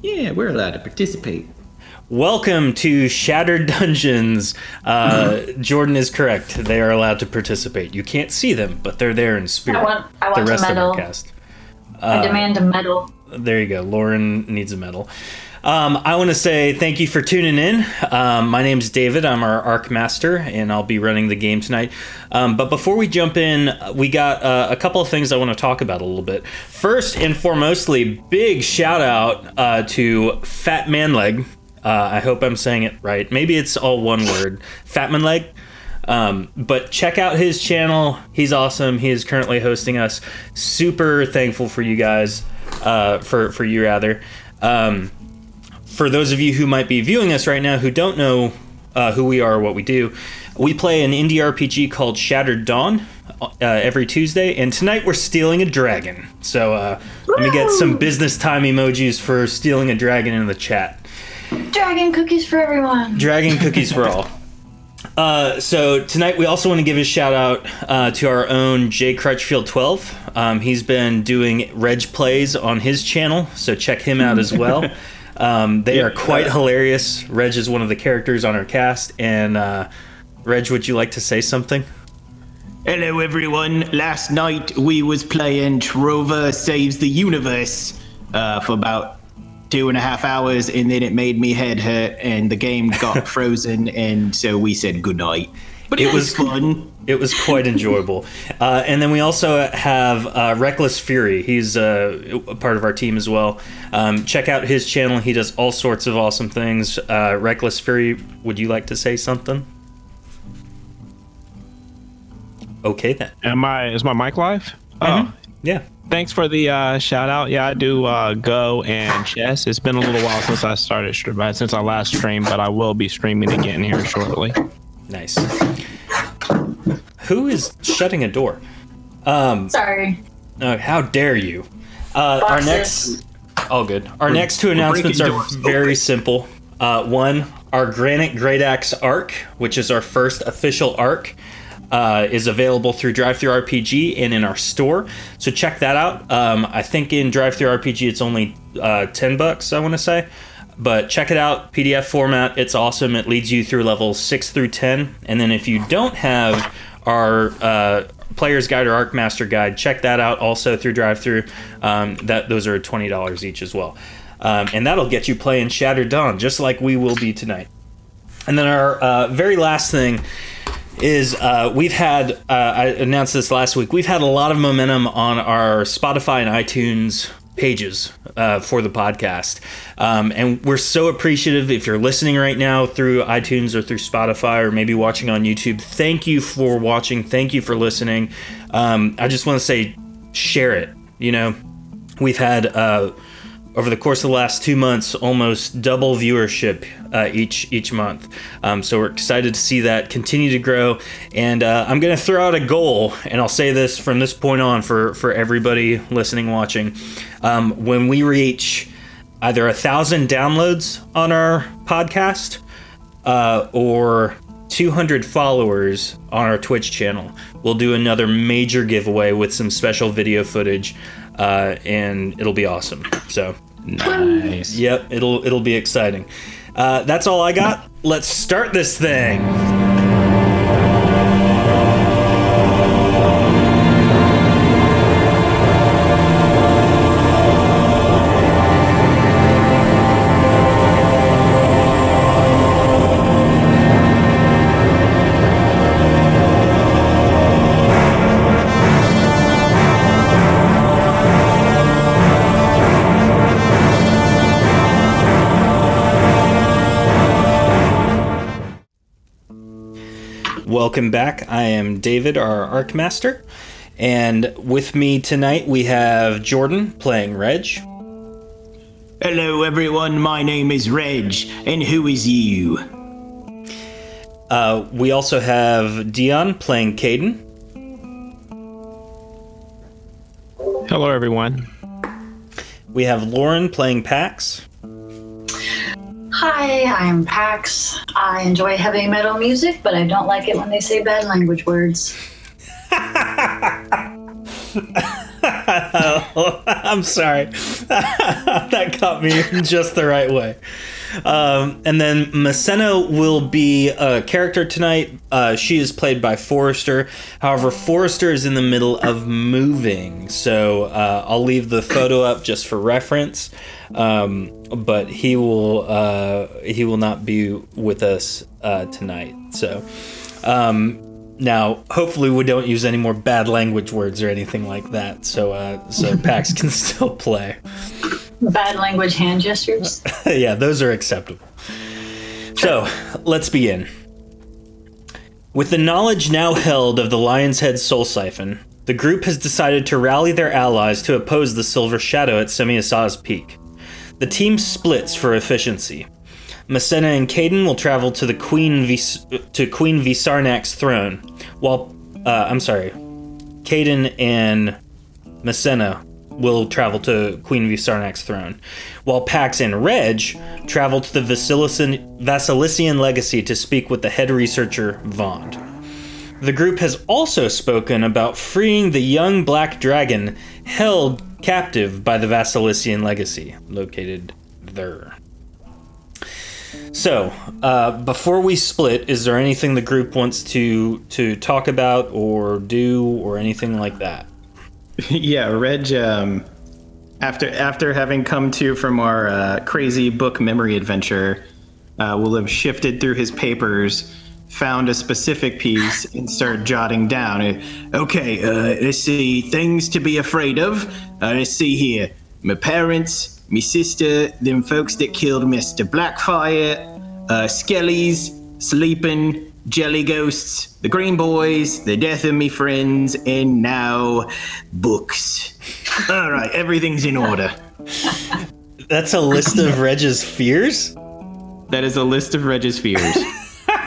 Yeah, we're allowed to participate. Welcome to Shattered Dungeons. Jordan is correct. They are allowed to participate. You can't see them, but they're there in spirit. I want the rest a medal. of our cast. I demand a medal. There you go. Lauren needs a medal. I want to say thank you for tuning in. My name's David. I'm our Arc Master, and I'll be running the game tonight. But before we jump in, we got a couple of things I want to talk about a little bit. First and foremostly, big shout out to Fat Man Leg. I hope I'm saying it right. Maybe it's all one word. Fat Man Leg. But check out his channel. He's awesome. He is currently hosting us. Super thankful for you guys. For you rather. For those of you who might be viewing us right now who don't know who we are or what we do, we play an indie RPG called Shattered Dawn every Tuesday, and tonight we're stealing a dragon. So let me get some business time emojis for stealing a dragon in the chat. Dragon cookies for everyone. Dragon cookies for all. So tonight we also want to give a shout out to our own Jay Crutchfield 12. He's been doing Reg plays on his channel, so check him out as well. They are quite hilarious. Reg is one of the characters on our cast, and Reg, would you like to say something? Hello, everyone. Last night we was playing Trover Saves the Universe for about 2.5 hours, and then it made me head hurt, and the game got frozen, and so we said goodnight. But it was fun. It was quite enjoyable. And then we also have Reckless Fury. He's a part of our team as well. Check out his channel. He does all sorts of awesome things. Reckless Fury, would you like to say something? Okay, then. Is my mic live? Mm-hmm. Oh, yeah. Thanks for the shout out. Yeah, I do Go and chess. It's been a little while since I started since I last streamed, but I will be streaming again here shortly. Nice. Who is shutting a door? Sorry. How dare you? Our next... All good. Our next two announcements are very simple. One, our Granite Great Axe arc, which is our first official arc, is available through DriveThruRPG and in our store. So check that out. I think in DriveThruRPG it's only $10, I want to say. But check it out, PDF format. It's awesome. It leads you through levels 6 through 10. And then if you don't have our Player's Guide or Arc Master Guide, check that out also through DriveThru. Those are $20 each as well. And that'll get you playing Shattered Dawn, just like we will be tonight. And then our very last thing is we've had, I announced this last week, we've had a lot of momentum on our Spotify and iTunes pages for the podcast. And we're so appreciative if you're listening right now through iTunes or through Spotify or maybe watching on YouTube. Thank you for watching. Thank you for listening. I just want to say, share it. You know, we've had, over the course of the last 2 months, almost double viewership each month. So we're excited to see that continue to grow. And I'm going to throw out a goal, and I'll say this from this point on for everybody listening, watching. When we reach either 1,000 downloads on our podcast or 200 followers on our Twitch channel, we'll do another major giveaway with some special video footage. And it'll be awesome. So Nice. Yep, it'll be exciting. That's all I got. Let's start this thing. Welcome back. I am David, our Arc Master, and with me tonight we have Jordan playing Reg. Hello, everyone. My name is Reg, and who is you? We also have Dion playing Caden. Hello, everyone. We have Lauren playing Pax. Hi, I'm Pax. I enjoy heavy metal music, but I don't like it when they say bad language words. I'm sorry. That caught me just the right way. And then Masena will be a character tonight. She is played by Forrester. However, Forrester is in the middle of moving, so I'll leave the photo up just for reference. But he will not be with us tonight. So now, hopefully, we don't use any more bad language words or anything like that. So Pax can still play. Bad language hand gestures. Yeah, those are acceptable. So, let's begin. With the knowledge now held of the Lion's Head Soul Siphon, the group has decided to rally their allies to oppose the Silver Shadow at Semiasa's Peak. The team splits for efficiency. Masena and Caden will travel to Queen Visarnak's throne, while Caden and Masena will travel to Queen Visarnak's throne, while Pax and Reg travel to the Vasilician Legacy to speak with the head researcher, Vond. The group has also spoken about freeing the young black dragon held captive by the Vasilician Legacy, located there. So, before we split, is there anything the group wants to talk about or do or anything like that? Yeah, Reg, after having come to from our crazy book memory adventure, will have shifted through his papers, found a specific piece, and started jotting down. Okay, let's see, things to be afraid of. Let's see here. My parents, me sister, them folks that killed Mr. Blackfire, skellies, sleeping, jelly ghosts, the green boys, the death of me friends, and now books. All right, everything's in order. That's a list of Reg's fears? That is a list of Reg's fears.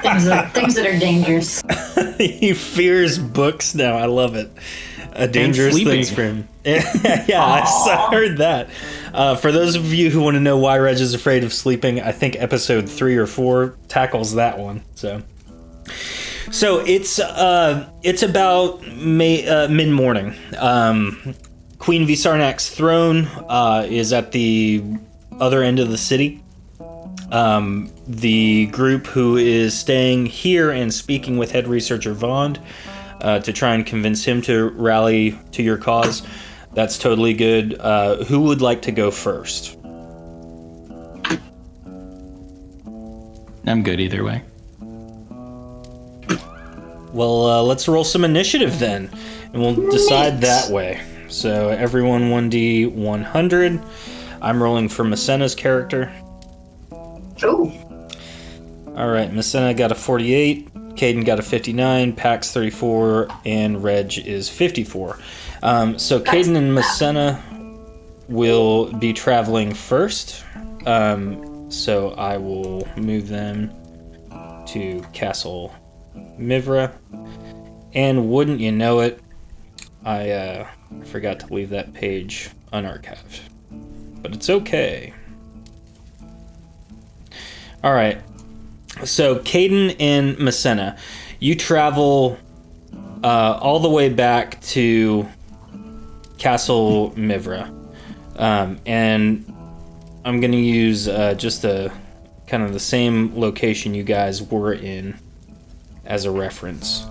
Things that are dangerous. He fears books now. I love it. Dangerous things for him. Yeah, I heard that. For those of you who want to know why Reg is afraid of sleeping, I think episode 3 or 4 tackles that one. So it's about mid-morning. Queen Visarnak's throne is at the other end of the city. The group who is staying here and speaking with head researcher Vond to try and convince him to rally to your cause, that's totally good. Who would like to go first? I'm good either way. Well, let's roll some initiative then, and we'll decide that way. So everyone 1d 100. I'm rolling for Masena's character. Ooh. All right, Masena got a 48, Caden got a 59, Pax 34, and Reg is 54. So Caden and Masena will be traveling first. So I will move them to Castle Mivra. And wouldn't you know it, I forgot to leave that page unarchived. But it's okay. All right. So Caden and Masena, you travel all the way back to Castle Mivra. And I'm going to use just a kind of the same location you guys were in as a reference.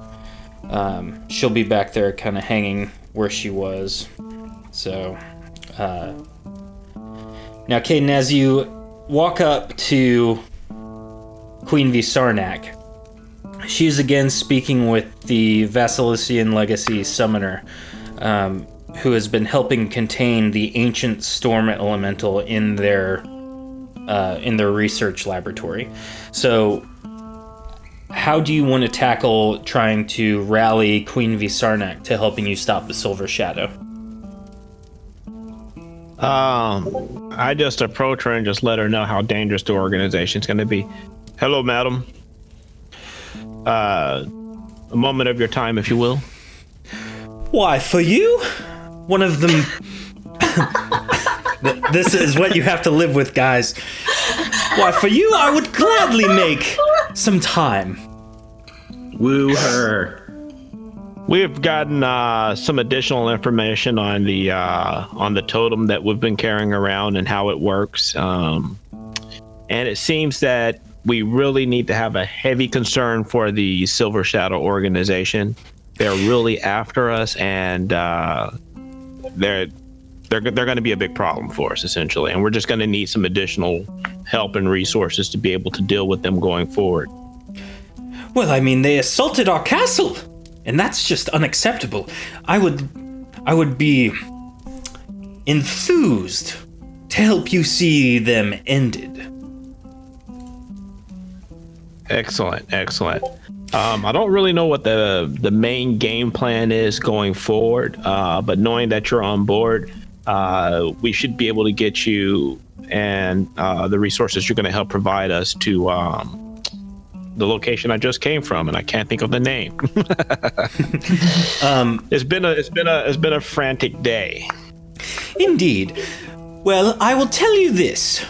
She'll be back there kind of hanging where she was. So now Caden, as you walk up to Queen Visarnak, she's again speaking with the Vasilician Legacy Summoner, who has been helping contain the ancient storm elemental in their research laboratory. So how do you want to tackle trying to rally Queen Visarnak to helping you stop the Silver Shadow? I just approach her and just let her know how dangerous the organization's going to be. Hello, madam. A moment of your time, if you will. Why, for you? One of them... This is what you have to live with, guys. Why, for you, I would gladly make some time. Woo her. We've gotten some additional information on the totem that we've been carrying around and how it works. And it seems that we really need to have a heavy concern for the Silver Shadow organization. They're really after us, and they're going to be a big problem for us, essentially. And we're just going to need some additional help and resources to be able to deal with them going forward. Well, I mean, they assaulted our castle, and that's just unacceptable. I would be enthused to help you see them ended. Excellent. I don't really know what the main game plan is going forward, but knowing that you're on board, we should be able to get you and the resources you're going to help provide us to the location I just came from, and I can't think of the name. It's been a frantic day. Indeed. Well, I will tell you this.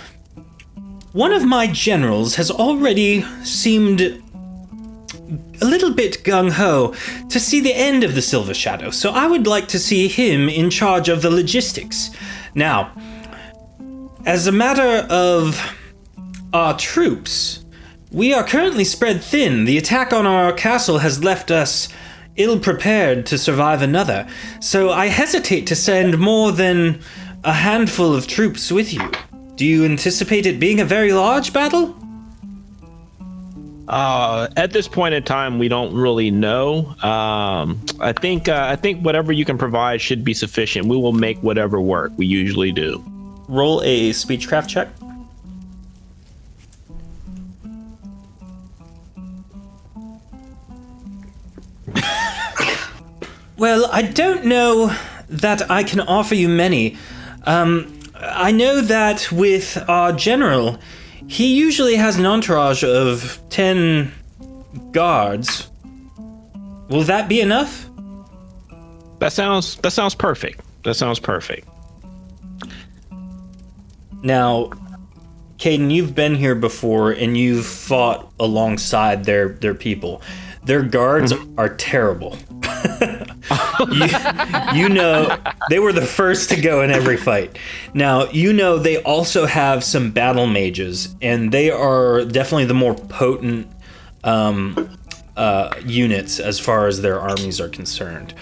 One of my generals has already seemed a little bit gung-ho to see the end of the Silver Shadow, so I would like to see him in charge of the logistics. Now, as a matter of our troops, we are currently spread thin. The attack on our castle has left us ill-prepared to survive another, so I hesitate to send more than a handful of troops with you. Do you anticipate it being a very large battle? At this point in time, we don't really know. I think whatever you can provide should be sufficient. We will make whatever work. We usually do. Roll a speechcraft check. Well, I don't know that I can offer you many. I know that with our general, he usually has an entourage of 10 guards. Will that be enough? That sounds perfect. That sounds perfect. Now, Caden, you've been here before and you've fought alongside their people. Their guards are terrible. you know, they were the first to go in every fight. Now, you know, they also have some battle mages, and they are definitely the more potent units as far as their armies are concerned.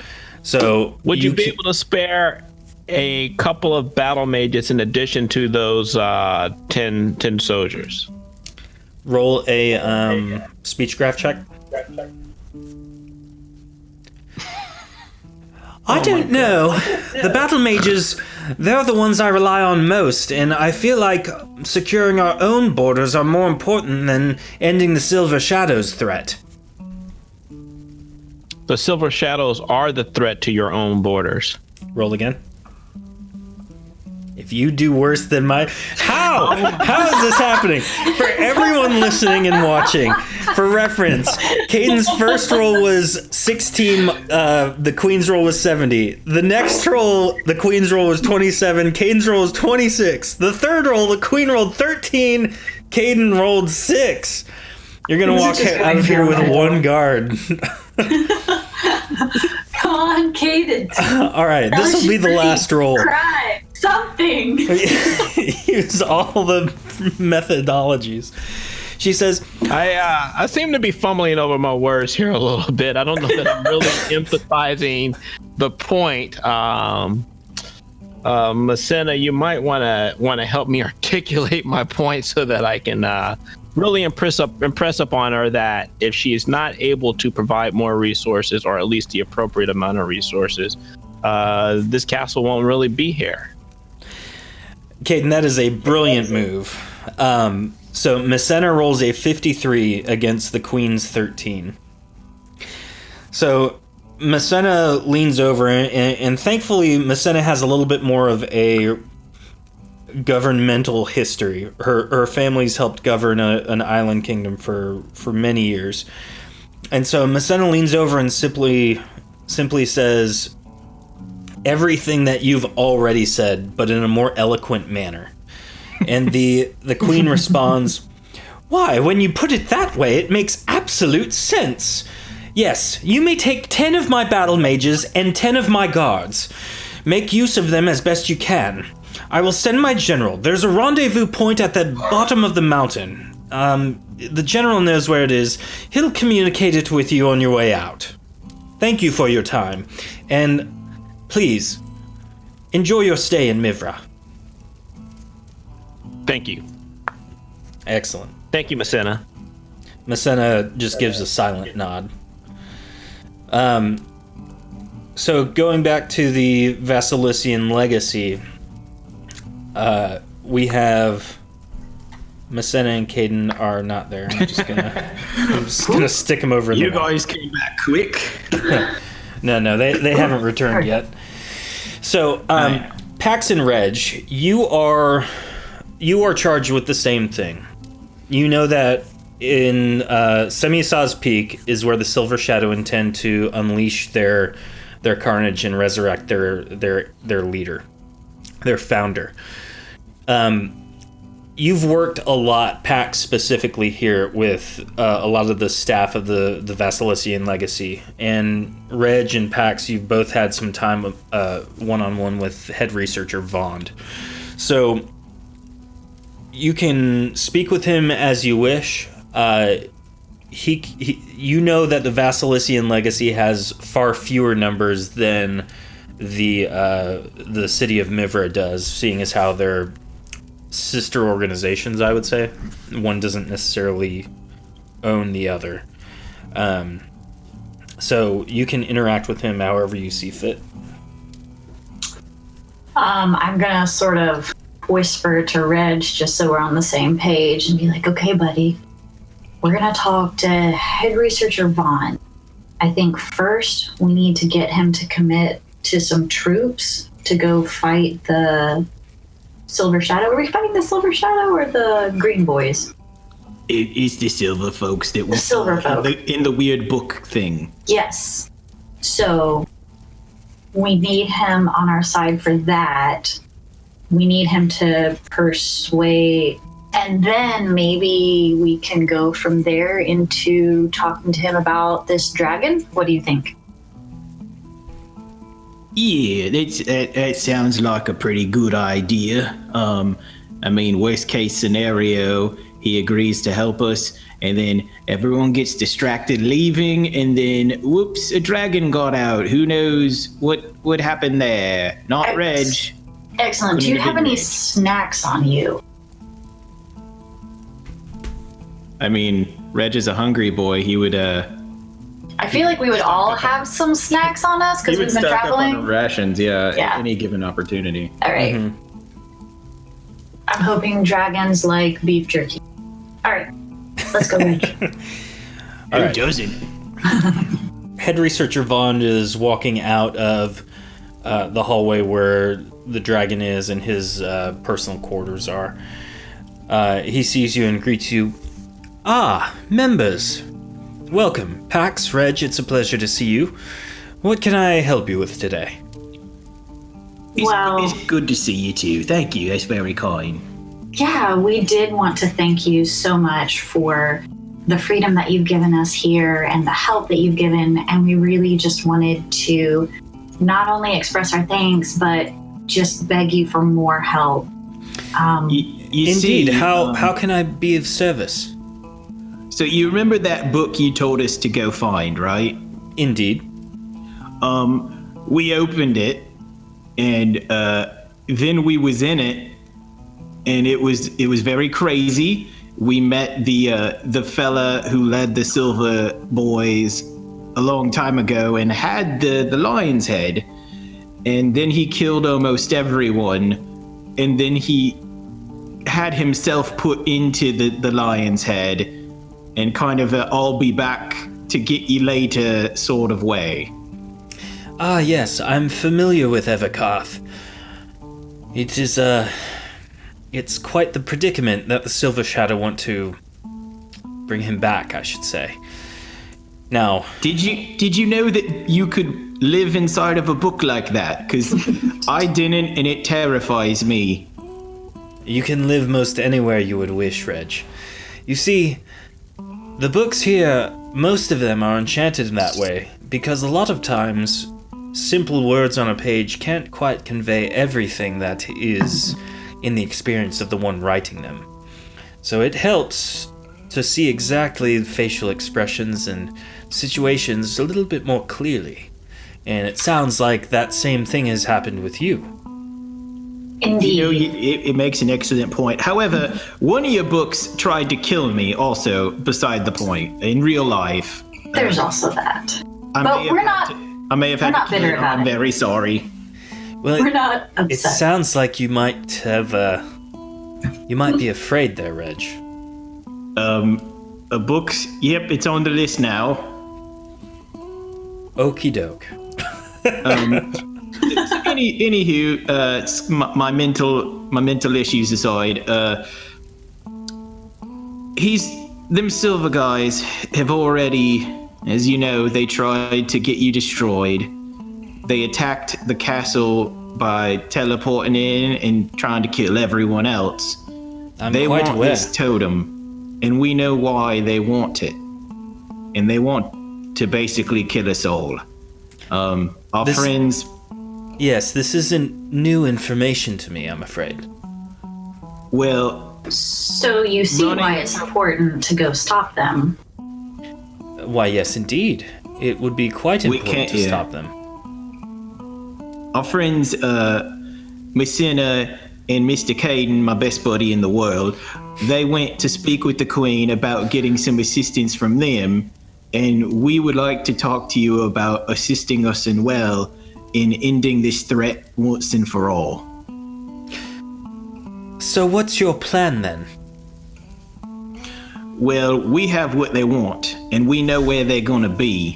So, would you be able to spare a couple of battle mages in addition to those 10 soldiers? Roll a speechcraft check. I don't know. The battle mages, they're the ones I rely on most, and I feel like securing our own borders are more important than ending the Silver Shadows threat. The Silver Shadows are the threat to your own borders. Roll again. If you do worse than my... How is this happening? For everyone listening and watching, for reference, Caden's first roll was 16, the Queen's roll was 70. The next roll, the Queen's roll was 27, Caden's roll was 26. The third roll, the Queen rolled 13, Caden rolled 6. You're going to walk out of here with one guard. Come on, Caden. All right, this will be the last roll. Cry. Something. Use all the methodologies. She says, I seem to be fumbling over my words here a little bit. I don't know that I'm really empathizing the point. Messina, you might want to help me articulate my point so that I can really impress upon her that if she is not able to provide more resources, or at least the appropriate amount of resources, this castle won't really be here. Caden, that is a brilliant move. So Messina rolls a 53 against the Queen's 13. So Messina leans over, and thankfully Messina has a little bit more of a governmental history. Her family's helped govern an island kingdom for many years. And so Messina leans over and simply says everything that you've already said, but in a more eloquent manner. And the Queen responds, "Why, when you put it that way, it makes absolute sense. Yes, you may take 10 of my battle mages and 10 of my guards. Make use of them as best you can. I will send my general. There's a rendezvous point at the bottom of the mountain. The general knows where it is. He'll communicate it with you on your way out. Thank you for your time, and please, enjoy your stay in Mivra. Thank you. Excellent. Thank you, Messina. Messina just gives a silent nod. So going back to the Vasilician legacy, we have Messina and Caden are not there. I'm just gonna stick them over. You guys came back quick. No, they haven't returned yet. So, Pax and Reg, you are charged with the same thing. You know that in Semisaw's Peak is where the Silver Shadow intend to unleash their carnage and resurrect their leader, their founder. You've worked a lot, Pax specifically here, with a lot of the staff of the Vasilician Legacy. And Reg and Pax, you've both had some time one-on-one with head researcher Vond. So you can speak with him as you wish. You know that the Vasilician Legacy has far fewer numbers than the city of Mivra does, seeing as how they're sister organizations, I would say. One doesn't necessarily own the other. So you can interact with him however you see fit. I'm gonna sort of whisper to Reg just so we're on the same page and be like, okay, buddy, we're gonna talk to head researcher Vaughn. I think first we need to get him to commit to some troops to go fight the Silver Shadow. Are we fighting the Silver Shadow or the Green Boys? It's the silver folks that The silver folk. in the weird book thing. Yes. So we need him on our side for that. We need him to persuade, and then maybe we can go from there into talking to him about this dragon. What do you think? Yeah, that sounds like a pretty good idea. I mean, worst case scenario, he agrees to help us, and then everyone gets distracted leaving, and then whoops, a dragon got out. Who knows what happened there? Not Reg. Excellent. Do you have any Reg. snacks on you? I mean, Reg is a hungry boy. He would I feel like we would all have some snacks on us because we've been traveling. rations, yeah, Yeah. at any given opportunity. All right. I'm hoping dragons like beef jerky. All right. Let's go, Reg. Who right. doesn't? Head researcher Vaughn is walking out of the hallway where the dragon is and his personal quarters are. He sees you and greets you. Ah, members. Welcome. Pax, Reg, it's a pleasure to see you. What can I help you with today? It's good to see you too. Thank you. That's very kind. Yeah, we did want to thank you so much for the freedom that you've given us here and the help that you've given. And we really just wanted to not only express our thanks, but just beg you for more help. You Indeed. see, How can I be of service? So you remember that book you told us to go find, right? Indeed. We opened it, and then we was in it, and it was very crazy. We met the fella who led the Silver Boys a long time ago and had the lion's head, and then he killed almost everyone, and then he had himself put into the lion's head, and kind of I'll be back to get you later sort of way. Ah, yes, I'm familiar with Everkarth. It is, it's quite the predicament that the Silver Shadow want to bring him back, I should say. Now... Did you know that you could live inside of a book like that? Because I didn't, and it terrifies me. You can live most anywhere you would wish, Reg. You see, the books here most of them are enchanted in that way, because a lot of times, simple words on a page can't quite convey everything that is in the experience of the one writing them. So it helps to see exactly facial expressions and situations a little bit more clearly. And it sounds like that same thing has happened with you. Indeed. You know, it makes an excellent point. However, one of your books tried to kill me also, beside the point, in real life. There's also that. I may have had not to kill bitter you. about I'm it. very sorry. Well, We're not upset. it sounds like you might have, you might be afraid there, Reg. Books, yep, it's on the list now. Okie doke. Anywho, my mental issues aside, them silver guys have already, as you know, they tried to get you destroyed. They attacked the castle by teleporting in and trying to kill everyone else. They want quite aware. this totem, and we know why they want it. And they want to basically kill us all. Our friends. Yes, this isn't new information to me, I'm afraid. Well, So you see why it's important to go stop them. Why, yes, indeed. It would be quite important to stop them. our friends, Messina and Mr. Caden, my best buddy in the world, they went to speak with the Queen about getting some assistance from them, and we would like to talk to you about assisting us in ending this threat once and for all. So what's your plan then? Well, we have what they want, and we know where they're gonna be.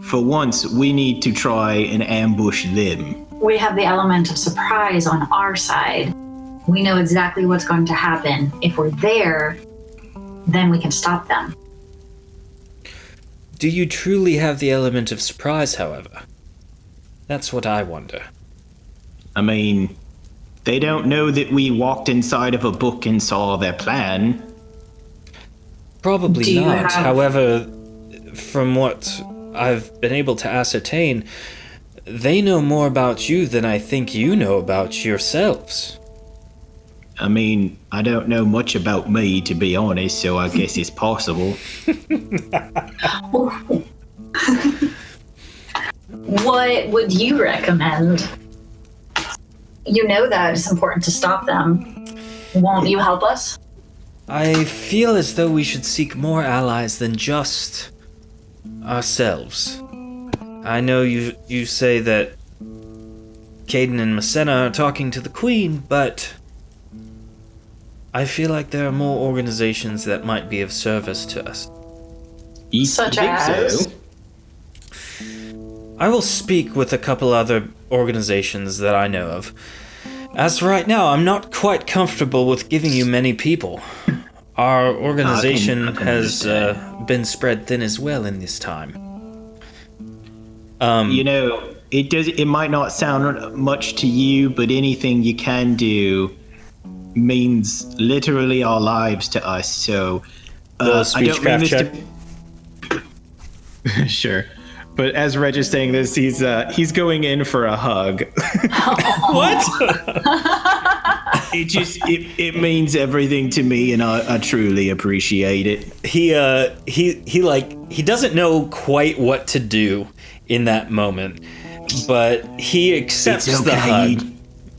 For once, we need to try and ambush them. We have the element of surprise on our side. We know exactly what's going to happen. If we're there, then we can stop them. Do you truly have the element of surprise, however? That's what I wonder. I mean, they don't know that we walked inside of a book and saw their plan. Probably Do you not. have- However, from what I've been able to ascertain, they know more about you than I think you know about yourselves. I mean, I don't know much about me, to be honest, so I guess it's possible. What would you recommend? You know that it's important to stop them. Won't you help us? I feel as though we should seek more allies than just ourselves. I know you say that Caden and Messina are talking to the Queen, but I feel like there are more organizations that might be of service to us. You Such think as? so? I will speak with a couple other organizations that I know of. As for right now, I'm not quite comfortable with giving you many people. Our organization I can has understand. been spread thin as well in this time. You know, it might not sound much to you, but anything you can do means literally our lives to us. So I don't mean Speechcraft this check. to. Sure, but as Reg is saying this, he's going in for a hug. What? It means everything to me, and I truly appreciate it. He doesn't know quite what to do in that moment, but he accepts It's the okay. hug.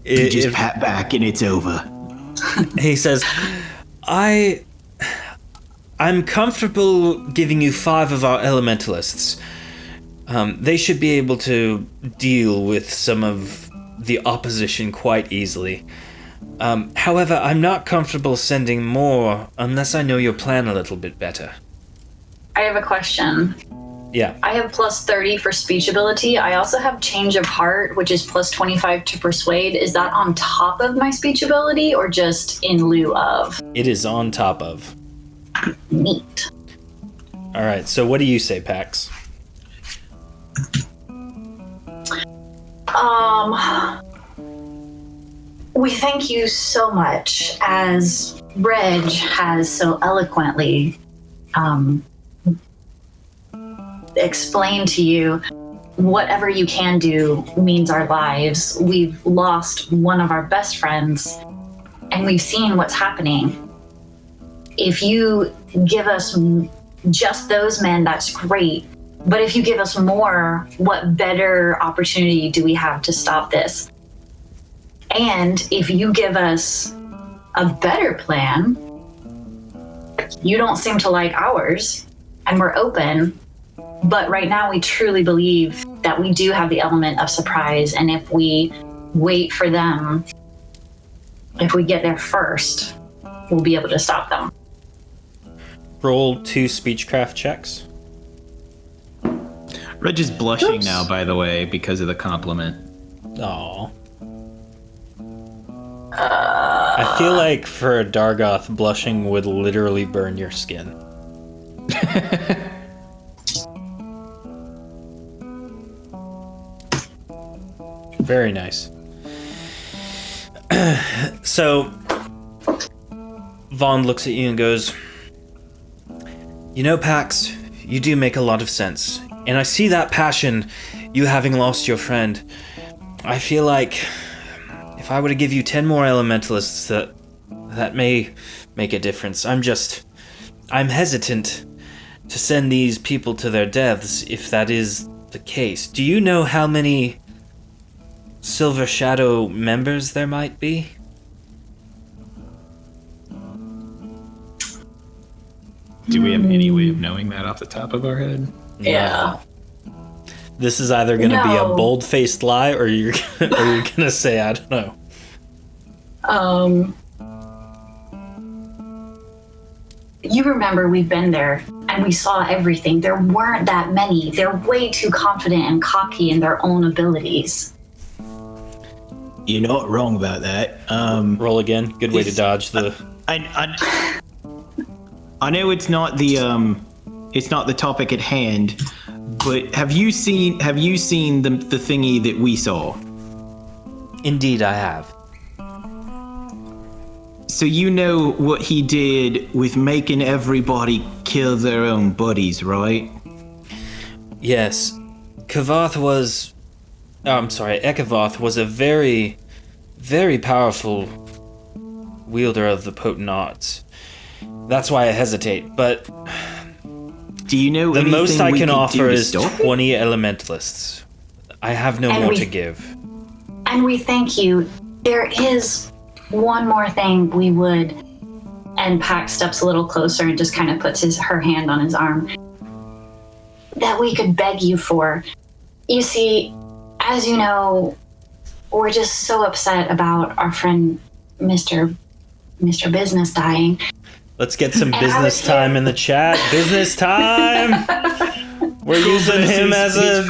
You just pat back, and it's over. He says, I'm comfortable giving you 5 of our elementalists. They should be able to deal with some of the opposition quite easily. However, I'm not comfortable sending more unless I know your plan a little bit better. I have a question. Yeah. I have plus 30 for speech ability. I also have change of heart, which is plus 25 to persuade. Is that on top of my speech ability or just in lieu of? It is on top of. Neat. All right, so what do you say, Pax? We thank you so much. As Reg has so eloquently explained to you, whatever you can do means our lives. We've lost one of our best friends, and we've seen what's happening. If you give us just those men, that's great. But if you give us more, what better opportunity do we have to stop this? And if you give us a better plan, you don't seem to like ours, and we're open. But right now, we truly believe that we do have the element of surprise. And if we wait for them, if we get there first, we'll be able to stop them. Roll 2 speechcraft checks. Reg is blushing now, by the way, because of the compliment. Aww. I feel like for a Dargoth, blushing would literally burn your skin. Very nice. So, Vaughn looks at you and goes, "You know, Pax, you do make a lot of sense. And I see that passion, you having lost your friend. I feel like if I were to give you 10 more elementalists, that may make a difference. I'm hesitant to send these people to their deaths if that is the case. Do you know how many Silver Shadow members there might be?" Do we have any way of knowing that off the top of our head? Yeah. This is either going to be a bold-faced lie, or you're going to say, I don't know. You remember we've been there and we saw everything. There weren't that many. They're way too confident and cocky in their own abilities. You're not wrong about that. Roll again. Good way to dodge the... I know it's not the topic at hand, but have you seen the thingy that we saw? Indeed, I have. So you know what he did with making everybody kill their own buddies, right? Yes. Ekavath was a very, very powerful wielder of the potent arts. That's why I hesitate, but... Do you know the most I can offer is stop 20 elementalists. I have no more to give. And we thank you. There is one more thing we would... And Pax steps a little closer and just kind of puts her hand on his arm. That we could beg you for. You see, as you know, we're just so upset about our friend Mr. Business dying. Let's get some business time in the chat. Business time! We're using him as a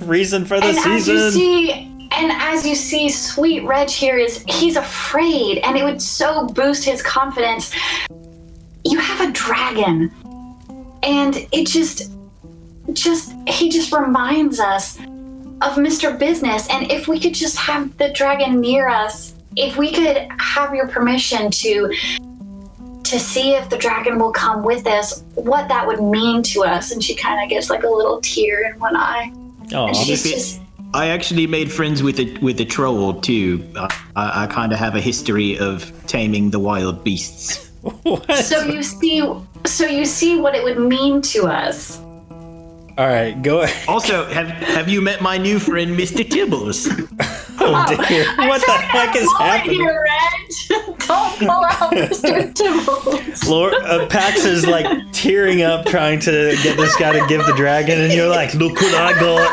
reason for the season. As you see, sweet Reg here he's afraid, and it would so boost his confidence. You have a dragon, and it he just reminds us of Mr. Business, and if we could just have the dragon near us, if we could have your permission to see if the dragon will come with us, what that would mean to us. And she kind of gets like a little tear in one eye. Oh, I actually made friends with a troll too. I kind of have a history of taming the wild beasts. What? So you see what it would mean to us. All right, go ahead. Also, have you met my new friend, Mr. Tibbles? Oh dear! What the heck is happening? Here, Reg. Don't pull out Mr. Tibbles. Pax is like tearing up, trying to get this guy to give the dragon, and you're like, "Look what I got!"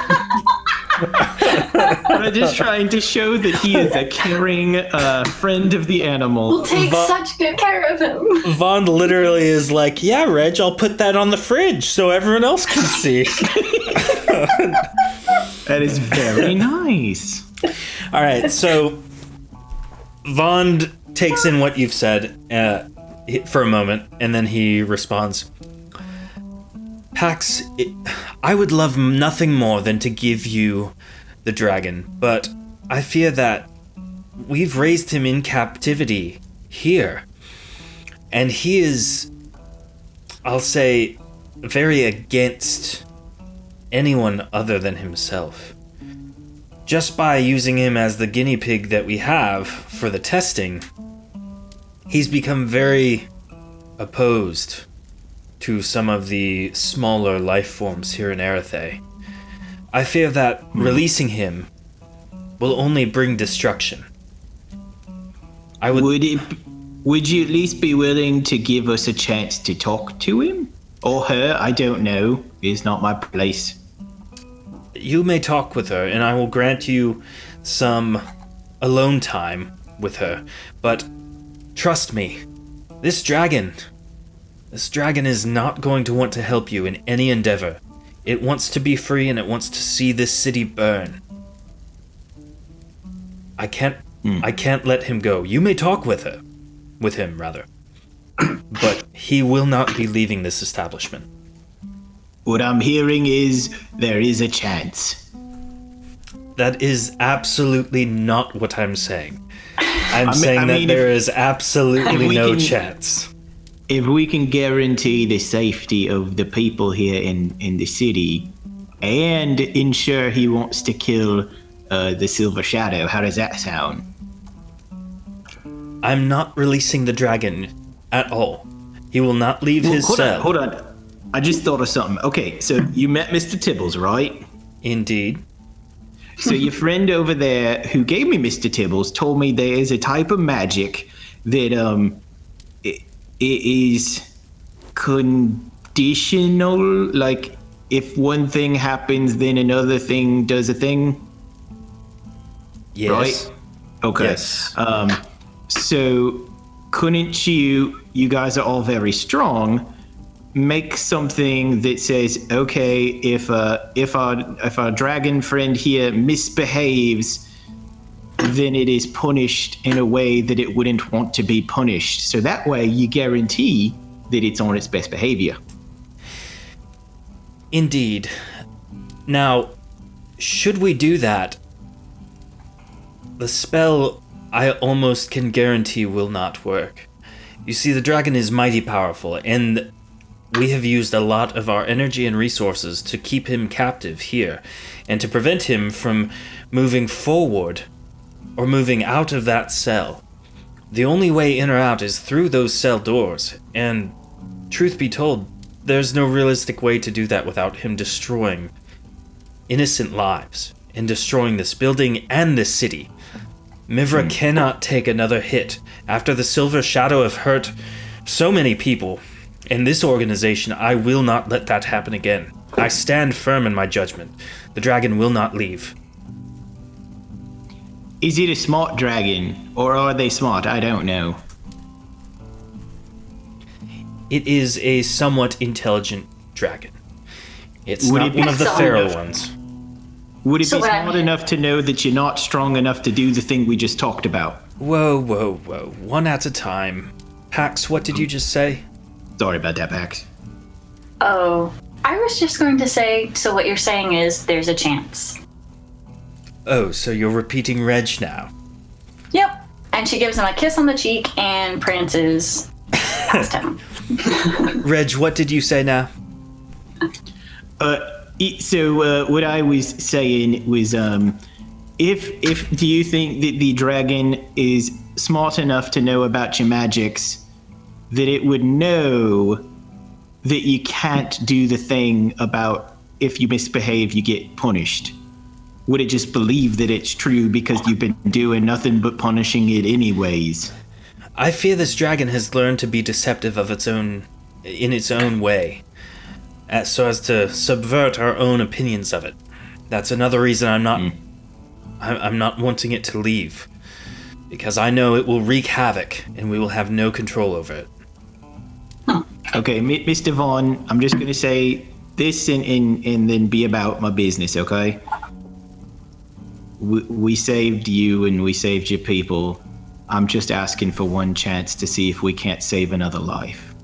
I'm just trying to show that he is a caring friend of the animal. We'll take such good care of him. Vaughn literally is like, "Yeah, Reg, I'll put that on the fridge so everyone else can see." That is very nice. All right, so Vaughn takes in what you've said for a moment, and then he responds, "Pax, I would love nothing more than to give you the dragon, but I fear that we've raised him in captivity here. And he is, I'll say, very against anyone other than himself. Just by using him as the guinea pig that we have for the testing, he's become very opposed to some of the smaller life forms here in Erethe. I fear that releasing him will only bring destruction. Would you at least be willing to give us a chance to talk to him? Or her? I don't know. It's not my place. You may talk with her, and I will grant you some alone time with her. But trust me, this dragon is not going to want to help you in any endeavor. It wants to be free, and it wants to see this city burn. I can't let him go. You may talk with him, but he will not be leaving this establishment. What I'm hearing is there is a chance. That is absolutely not what I'm saying. I'm saying that there is absolutely no chance. If we can guarantee the safety of the people here in the city and ensure he wants to kill the Silver Shadow, how does that sound? I'm not releasing the dragon at all. He will not leave his cell. Hold on. I just thought of something. Okay, so you met Mr. Tibbles, right? Indeed. So your friend over there who gave me Mr. Tibbles told me there is a type of magic that it is conditional. Like if one thing happens, then another thing does a thing. Yes. Right? Okay. Yes. So couldn't you guys are all very strong, make something that says, okay, if our dragon friend here misbehaves, then it is punished in a way that it wouldn't want to be punished. So that way you guarantee that it's on its best behavior. Indeed. Now, should we do that, the spell I almost can guarantee will not work. You see, the dragon is mighty powerful, and we have used a lot of our energy and resources to keep him captive here, and to prevent him from moving forward or moving out of that cell. The only way in or out is through those cell doors, and truth be told, there's no realistic way to do that without him destroying innocent lives and destroying this building and this city. Mivra cannot take another hit after the Silver Shadow have hurt so many people. In this organization, I will not let that happen again. I stand firm in my judgment. The dragon will not leave. Is it a smart dragon, or are they smart? I don't know. It is a somewhat intelligent dragon. It's Would not it be one of the so- feral ones. Would it So be what I smart mean- enough to know that you're not strong enough to do the thing we just talked about? Whoa. One at a time. Pax, what did you just say? Sorry about that, Pax. Oh, I was just going to say, so what you're saying is there's a chance. Oh, so you're repeating Reg now. Yep. And she gives him a kiss on the cheek and prances past him. Reg, what did you say now? So what I was saying was, if do you think that the dragon is smart enough to know about your magics, that it would know that you can't do the thing about if you misbehave, you get punished? Would it just believe that it's true because you've been doing nothing but punishing it anyways? I fear this dragon has learned to be deceptive in its own way, so as to subvert our own opinions of it. That's another reason I'm not wanting it to leave, because I know it will wreak havoc and we will have no control over it. Okay, Mr. Vaughn, I'm just gonna say this and then be about my business, okay? We saved you and we saved your people. I'm just asking for one chance to see if we can't save another life.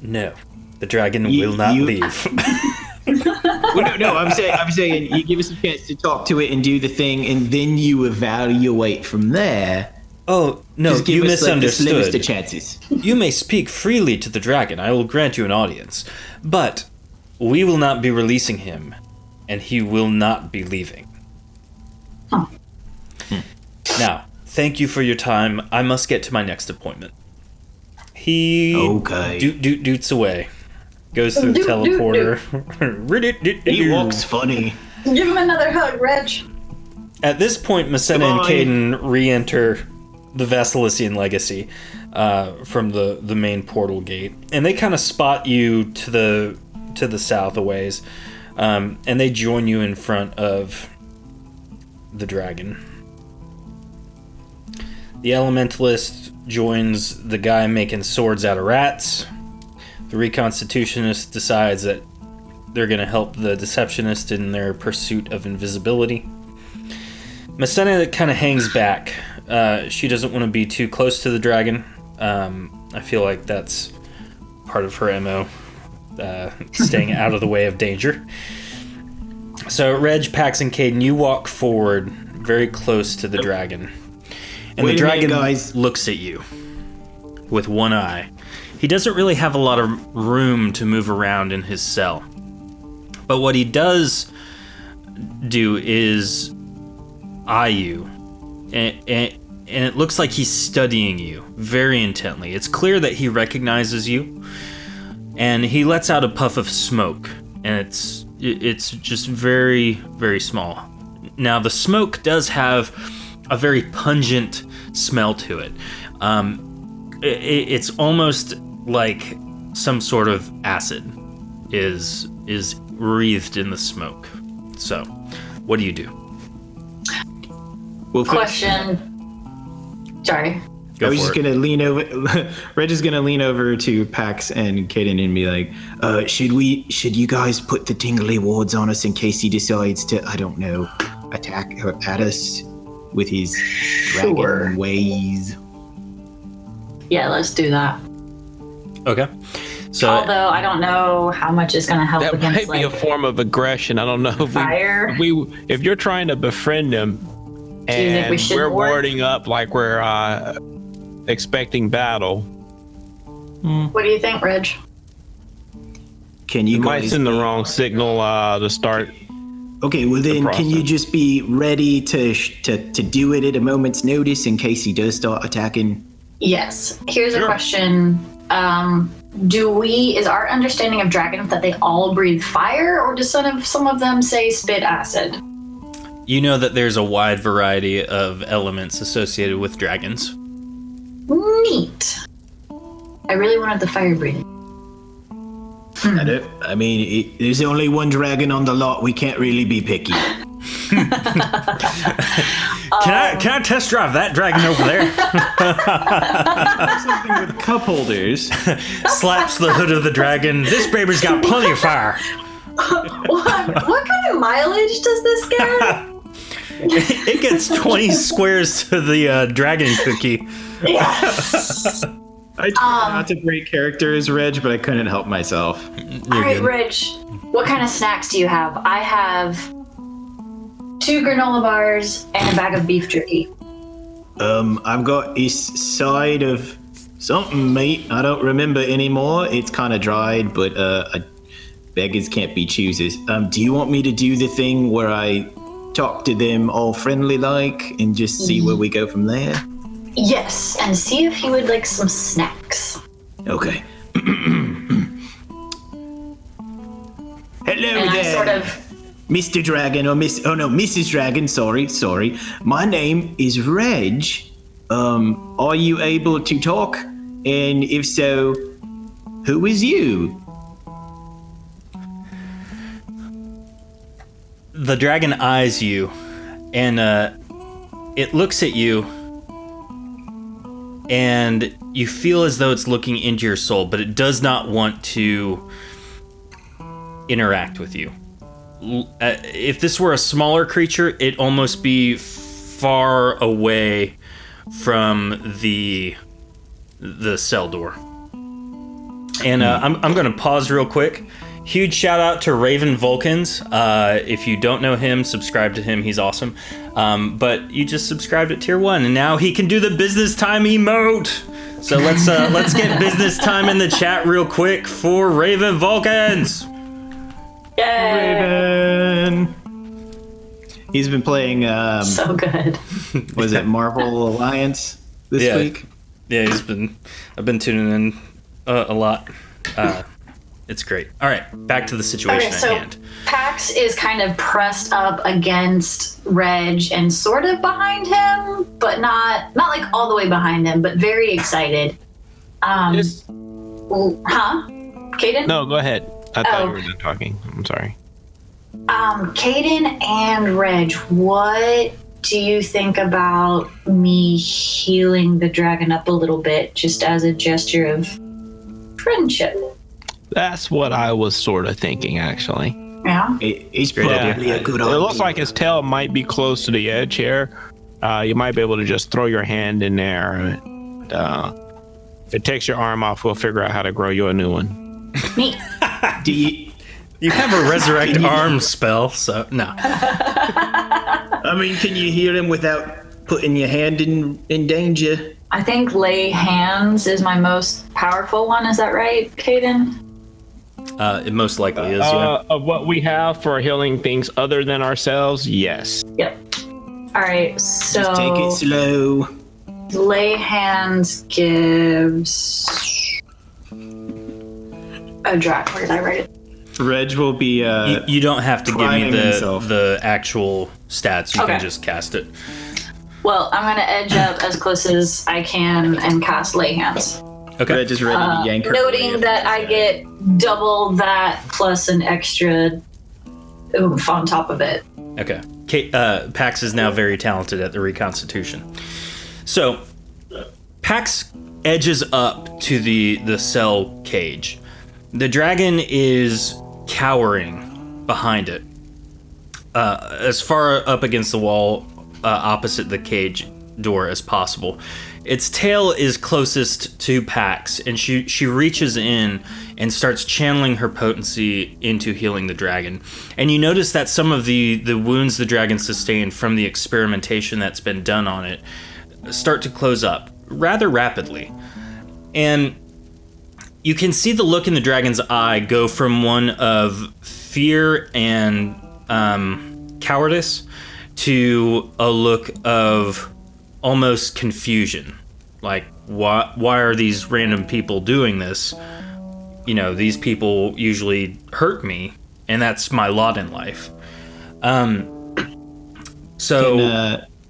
No, the dragon will not leave. Well, no, I'm saying you give us a chance to talk to it and do the thing, and then you evaluate from there Oh, no, Just give you us, like, the slimmest of misunderstood. chances. You may speak freely to the dragon. I will grant you an audience. But we will not be releasing him, and he will not be leaving. Huh. Now, thank you for your time. I must get to my next appointment. He Okay. doots away. Goes through the teleporter. He walks funny. Give him another hug, Reg. At this point, Messena and Goodbye. Caden re-enter the Vasilician Legacy from the main portal gate, and they kind of spot you to the south a ways, and they join you in front of the dragon. The Elementalist joins the guy making swords out of rats. The Reconstitutionist decides that they're going to help the Deceptionist in their pursuit of invisibility. Messena kind of hangs back. She doesn't want to be too close to the dragon. I feel like that's part of her MO, staying out of the way of danger. So Reg, Pax, and Caden, you walk forward very close to the dragon. And Wait the a minute, dragon guys. looks at you with one eye. He doesn't really have a lot of room to move around in his cell. But what he does do is eye you. And it looks like he's studying you very intently. It's clear that he recognizes you. And he lets out a puff of smoke. And it's just very, very small. Now, the smoke does have a very pungent smell to it. It's almost like some sort of acid is wreathed in the smoke. So, what do you do? Well, Question. Sorry. Go I was for just it. gonna lean over. Reg is gonna lean over to Pax and Kaden and be like, "Should you guys put the tingly wards on us in case he decides to, I don't know, attack at us with his dragon Sure. ways?" Yeah, let's do that. Okay. So, Although I don't know how much is going to help That against might be a like form of aggression. I don't know if fire. if you're trying to befriend him Do you think and we should we're ward? warding up like we're expecting battle, What do you think, Reg? Can you you might guys? send the wrong signal to start. Okay, well then, can you process. just be ready to do it at a moment's notice in case he does start attacking? Yes. Here's a Sure. question. Is our understanding of dragons that they all breathe fire, or do some of them say spit acid? you know that there's a wide variety of elements associated with dragons. Neat. I really wanted the fire breathing. I mean, there's only one dragon on the lot. We can't really be picky. Can I test drive that dragon over there? Something with cup holders. Slaps the hood of the dragon. This baby's got plenty of fire. What kind of mileage does this get? It gets 20 squares to the dragon cookie. Yes. I tried not to break characters, Reg, but I couldn't help myself. All right, Reg. What kind of snacks do you have? I have 2 granola bars and a bag of beef jerky. I've got a side of something, mate. I don't remember anymore. It's kind of dried, but beggars can't be choosers. Do you want me to do the thing where I talk to them all friendly like and just see where we go from there? Yes, and see if he would like some snacks. Okay. Hello And I there, sort of Mr. Dragon, or Mrs. Dragon. Sorry. My name is Reg. Are you able to talk? And if so, who is you? The dragon eyes you, and it looks at you, and you feel as though it's looking into your soul, but it does not want to interact with you. If this were a smaller creature, it'd almost be far away from the cell door. And I'm going to pause real quick. Huge shout out to Raven Vulcans. If you don't know him, subscribe to him. He's awesome. But you just subscribed at tier 1, and now he can do the business time emote. So let's get business time in the chat real quick for Raven Vulcans. Yay! Raven. He's been playing. So good. Was it Marvel Alliance this week? Yeah, I've been tuning in a lot. It's great. All right, back to the situation at hand. Pax is kind of pressed up against Reg and sort of behind him, but not like all the way behind him, but very excited. Caden? No, go ahead. I thought you were done talking. I'm sorry. Caden and Reg, what do you think about me healing the dragon up a little bit just as a gesture of friendship? That's what I was sort of thinking, actually. Yeah. It's probably a good idea. It looks like his tail might be close to the edge here. You might be able to just throw your hand in there. If it takes your arm off, we'll figure out how to grow you a new one. Neat. Do You have a resurrect arm spell, so no. I mean, can you heal him without putting your hand in danger? I think lay hands is my most powerful one. Is that right, Caden? It most likely is, yeah. Of what we have for healing things other than ourselves, yes. Yep. All right, so Just take it slow. lay hands gives a drac. Where did I write it? Reg will be. You don't have to give me priming himself. the actual stats. You Okay. can just cast it. Well, I'm gonna edge up as close as I can and cast lay hands. Okay. Reg is ready to yank her away Noting if that I it's get double that plus an extra oomph on top of it. Okay. Pax is now very talented at the reconstitution. So, Pax edges up to the cell cage. The dragon is cowering behind it, as far up against the wall opposite the cage door as possible. Its tail is closest to Pax, and she reaches in and starts channeling her potency into healing the dragon. And you notice that some of the wounds the dragon sustained from the experimentation that's been done on it start to close up rather rapidly. And you can see the look in the dragon's eye go from one of fear and cowardice to a look of almost confusion. Like, why are these random people doing this? You know, these people usually hurt me, and that's my lot in life.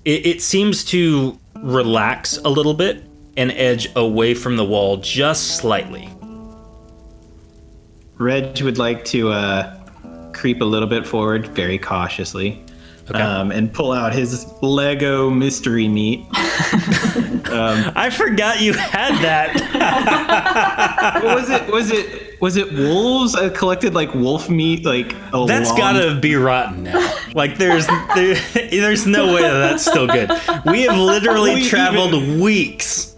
It seems to relax a little bit and edge away from the wall just slightly. Reg would like to creep a little bit forward, very cautiously, and pull out his Lego mystery meat. I forgot you had that. Was it wolves? I collected like wolf meat, like That's gotta be rotten now. Like there's no way that's still good. We have literally traveled weeks.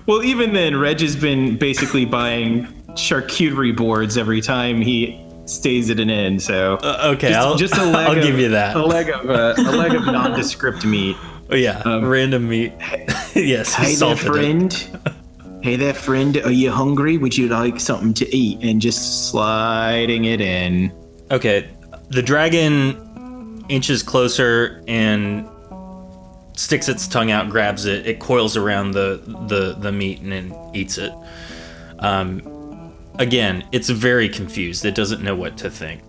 Well, even then, Reg has been basically buying charcuterie boards every time he stays at an inn. So okay, I'll give you that. A leg of nondescript meat. Oh, yeah, random meat. Yes. Hey there, friend. Hey there, friend. Are you hungry? Would you like something to eat? And just sliding it in. Okay, the dragon inches closer and sticks its tongue out, grabs it. It coils around the meat and then eats it. Again, it's very confused. It doesn't know what to think.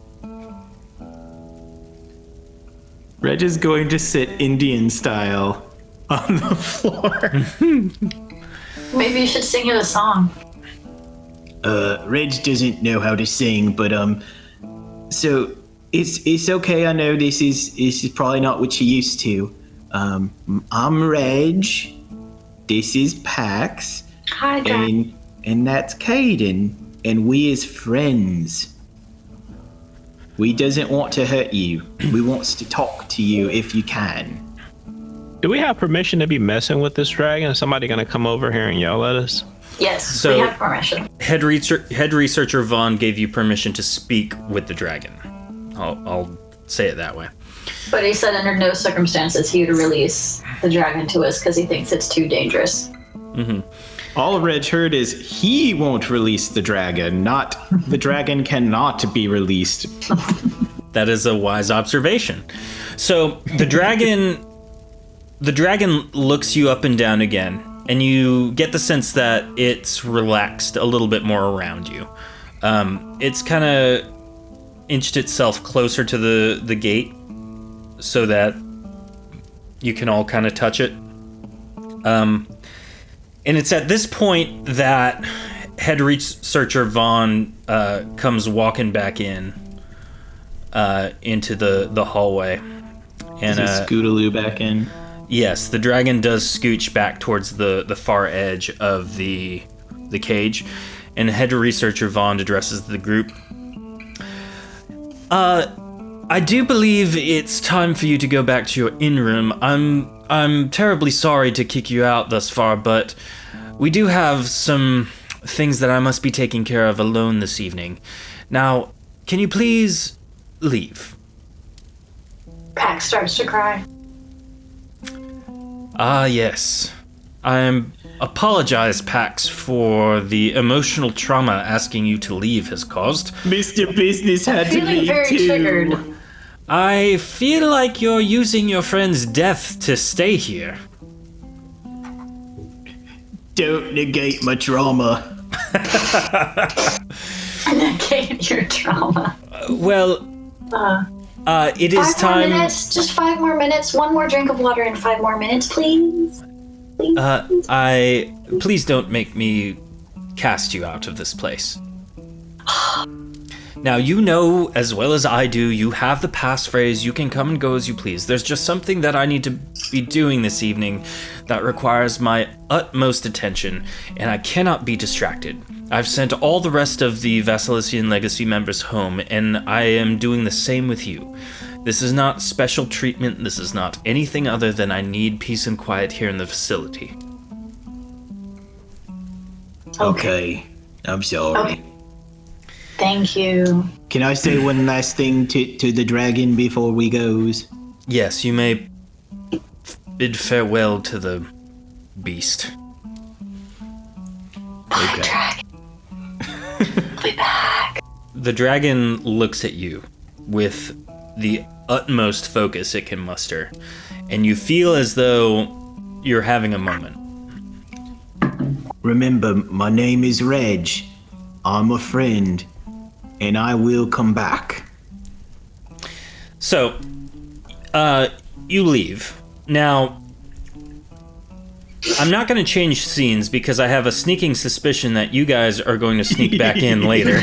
Reg is going to sit Indian style on the floor. Maybe you should sing it a song. Reg doesn't know how to sing, but so it's okay. I know this is probably not what you're used to. I'm Reg. This is Pax. Hi, Jack. And that's Caden. And we is friends. We doesn't want to hurt you. We wants to talk to you if you can. Do we have permission to be messing with this dragon? Is somebody going to come over here and yell at us? Yes, So- we have permission. Head researcher Vaughn gave you permission to speak with the dragon. I'll say it that way. But he said under no circumstances he would release the dragon to us because he thinks it's too dangerous. Mm-hmm. All Reg heard is he won't release the dragon, not the dragon cannot be released. That is a wise observation. So the dragon looks you up and down again, and you get the sense that it's relaxed a little bit more around you. It's kind of inched itself closer to the gate so that you can all kind of touch it. And it's at this point that head researcher Vaughn comes walking back into the hallway. And Scootaloo back in. Yes, the dragon does scooch back towards the far edge of the cage, and head researcher Vaughn addresses the group. I do believe it's time for you to go back to your inn room. I'm terribly sorry to kick you out thus far, but we do have some things that I must be taking care of alone this evening. Now, can you please leave? Pax starts to cry. Ah, yes. I apologize, Pax, for the emotional trauma asking you to leave has caused. Mr. Business had to Feeling leave very too. triggered. I feel like you're using your friend's death to stay here. Don't negate my trauma. Negate your trauma. Well, it is 5 more time. minutes. Just 5 more minutes. One more drink of water in 5 more minutes, please. Please. Please don't make me cast you out of this place. Now, you know as well as I do, you have the passphrase, you can come and go as you please. There's just something that I need to be doing this evening that requires my utmost attention, and I cannot be distracted. I've sent all the rest of the Vassalician Legacy members home, and I am doing the same with you. This is not special treatment, this is not anything other than I need peace and quiet here in the facility. Okay. I'm sorry. Okay. Thank you. Can I say one last thing to the dragon before we goes? Yes, you may bid farewell to the beast. Bye, dragon. I'll be back. The dragon looks at you with the utmost focus it can muster, and you feel as though you're having a moment. Remember, my name is Reg. I'm a friend, and I will come back. So, you leave. Now, I'm not going to change scenes because I have a sneaking suspicion that you guys are going to sneak back in later.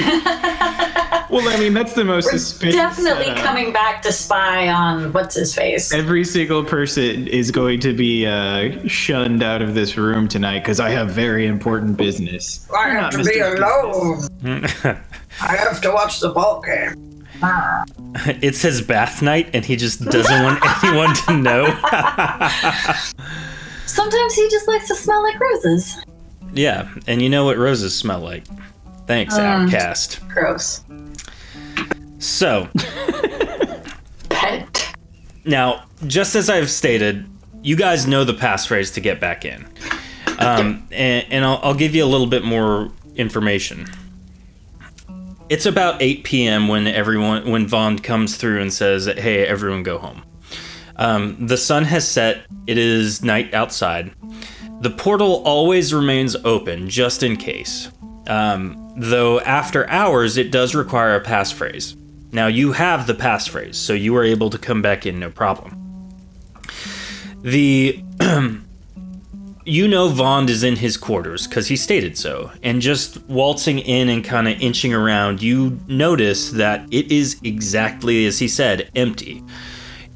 Well, I mean, that's the most We're suspicious. definitely coming back to spy on what's-his-face. Every single person is going to be shunned out of this room tonight because I have very important business. I have to be alone. I have to watch the ball game. It's his bath night, and he just doesn't want anyone to know. Sometimes he just likes to smell like roses. Yeah, and you know what roses smell like. Thanks, Outcast. Gross. So, Pet. now, just as I've stated, you guys know the passphrase to get back in. And I'll give you a little bit more information. It's about 8 p.m. when Vaughn comes through and says, "Hey, everyone go home." The sun has set. It is night outside. The portal always remains open, just in case. Though after hours, it does require a passphrase. Now, you have the passphrase, so you are able to come back in no problem. You know Vaughn is in his quarters, because he stated so, and just waltzing in and kind of inching around, you notice that it is exactly as he said, empty.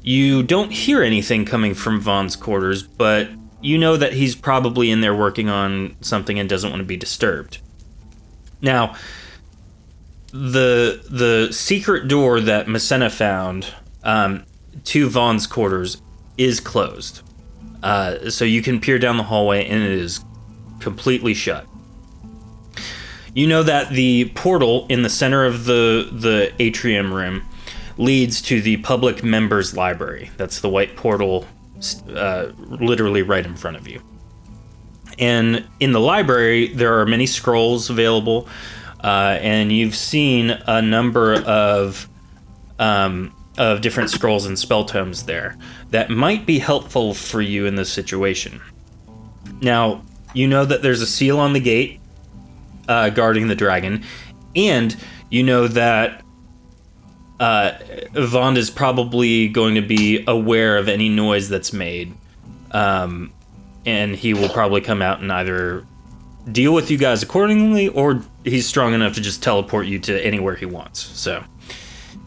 You don't hear anything coming from Vaughn's quarters, but you know that he's probably in there working on something and doesn't want to be disturbed. Now, the secret door that Messena found to Vaughn's quarters is closed. So you can peer down the hallway and it is completely shut. You know that the portal in the center of the atrium room leads to the public members library. That's the white portal, literally right in front of you. And in the library, there are many scrolls available, and you've seen a number of different scrolls and spell tomes there that might be helpful for you in this situation. Now, you know that there's a seal on the gate guarding the dragon, and you know that Vond is probably going to be aware of any noise that's made, and he will probably come out and either deal with you guys accordingly, or he's strong enough to just teleport you to anywhere he wants. So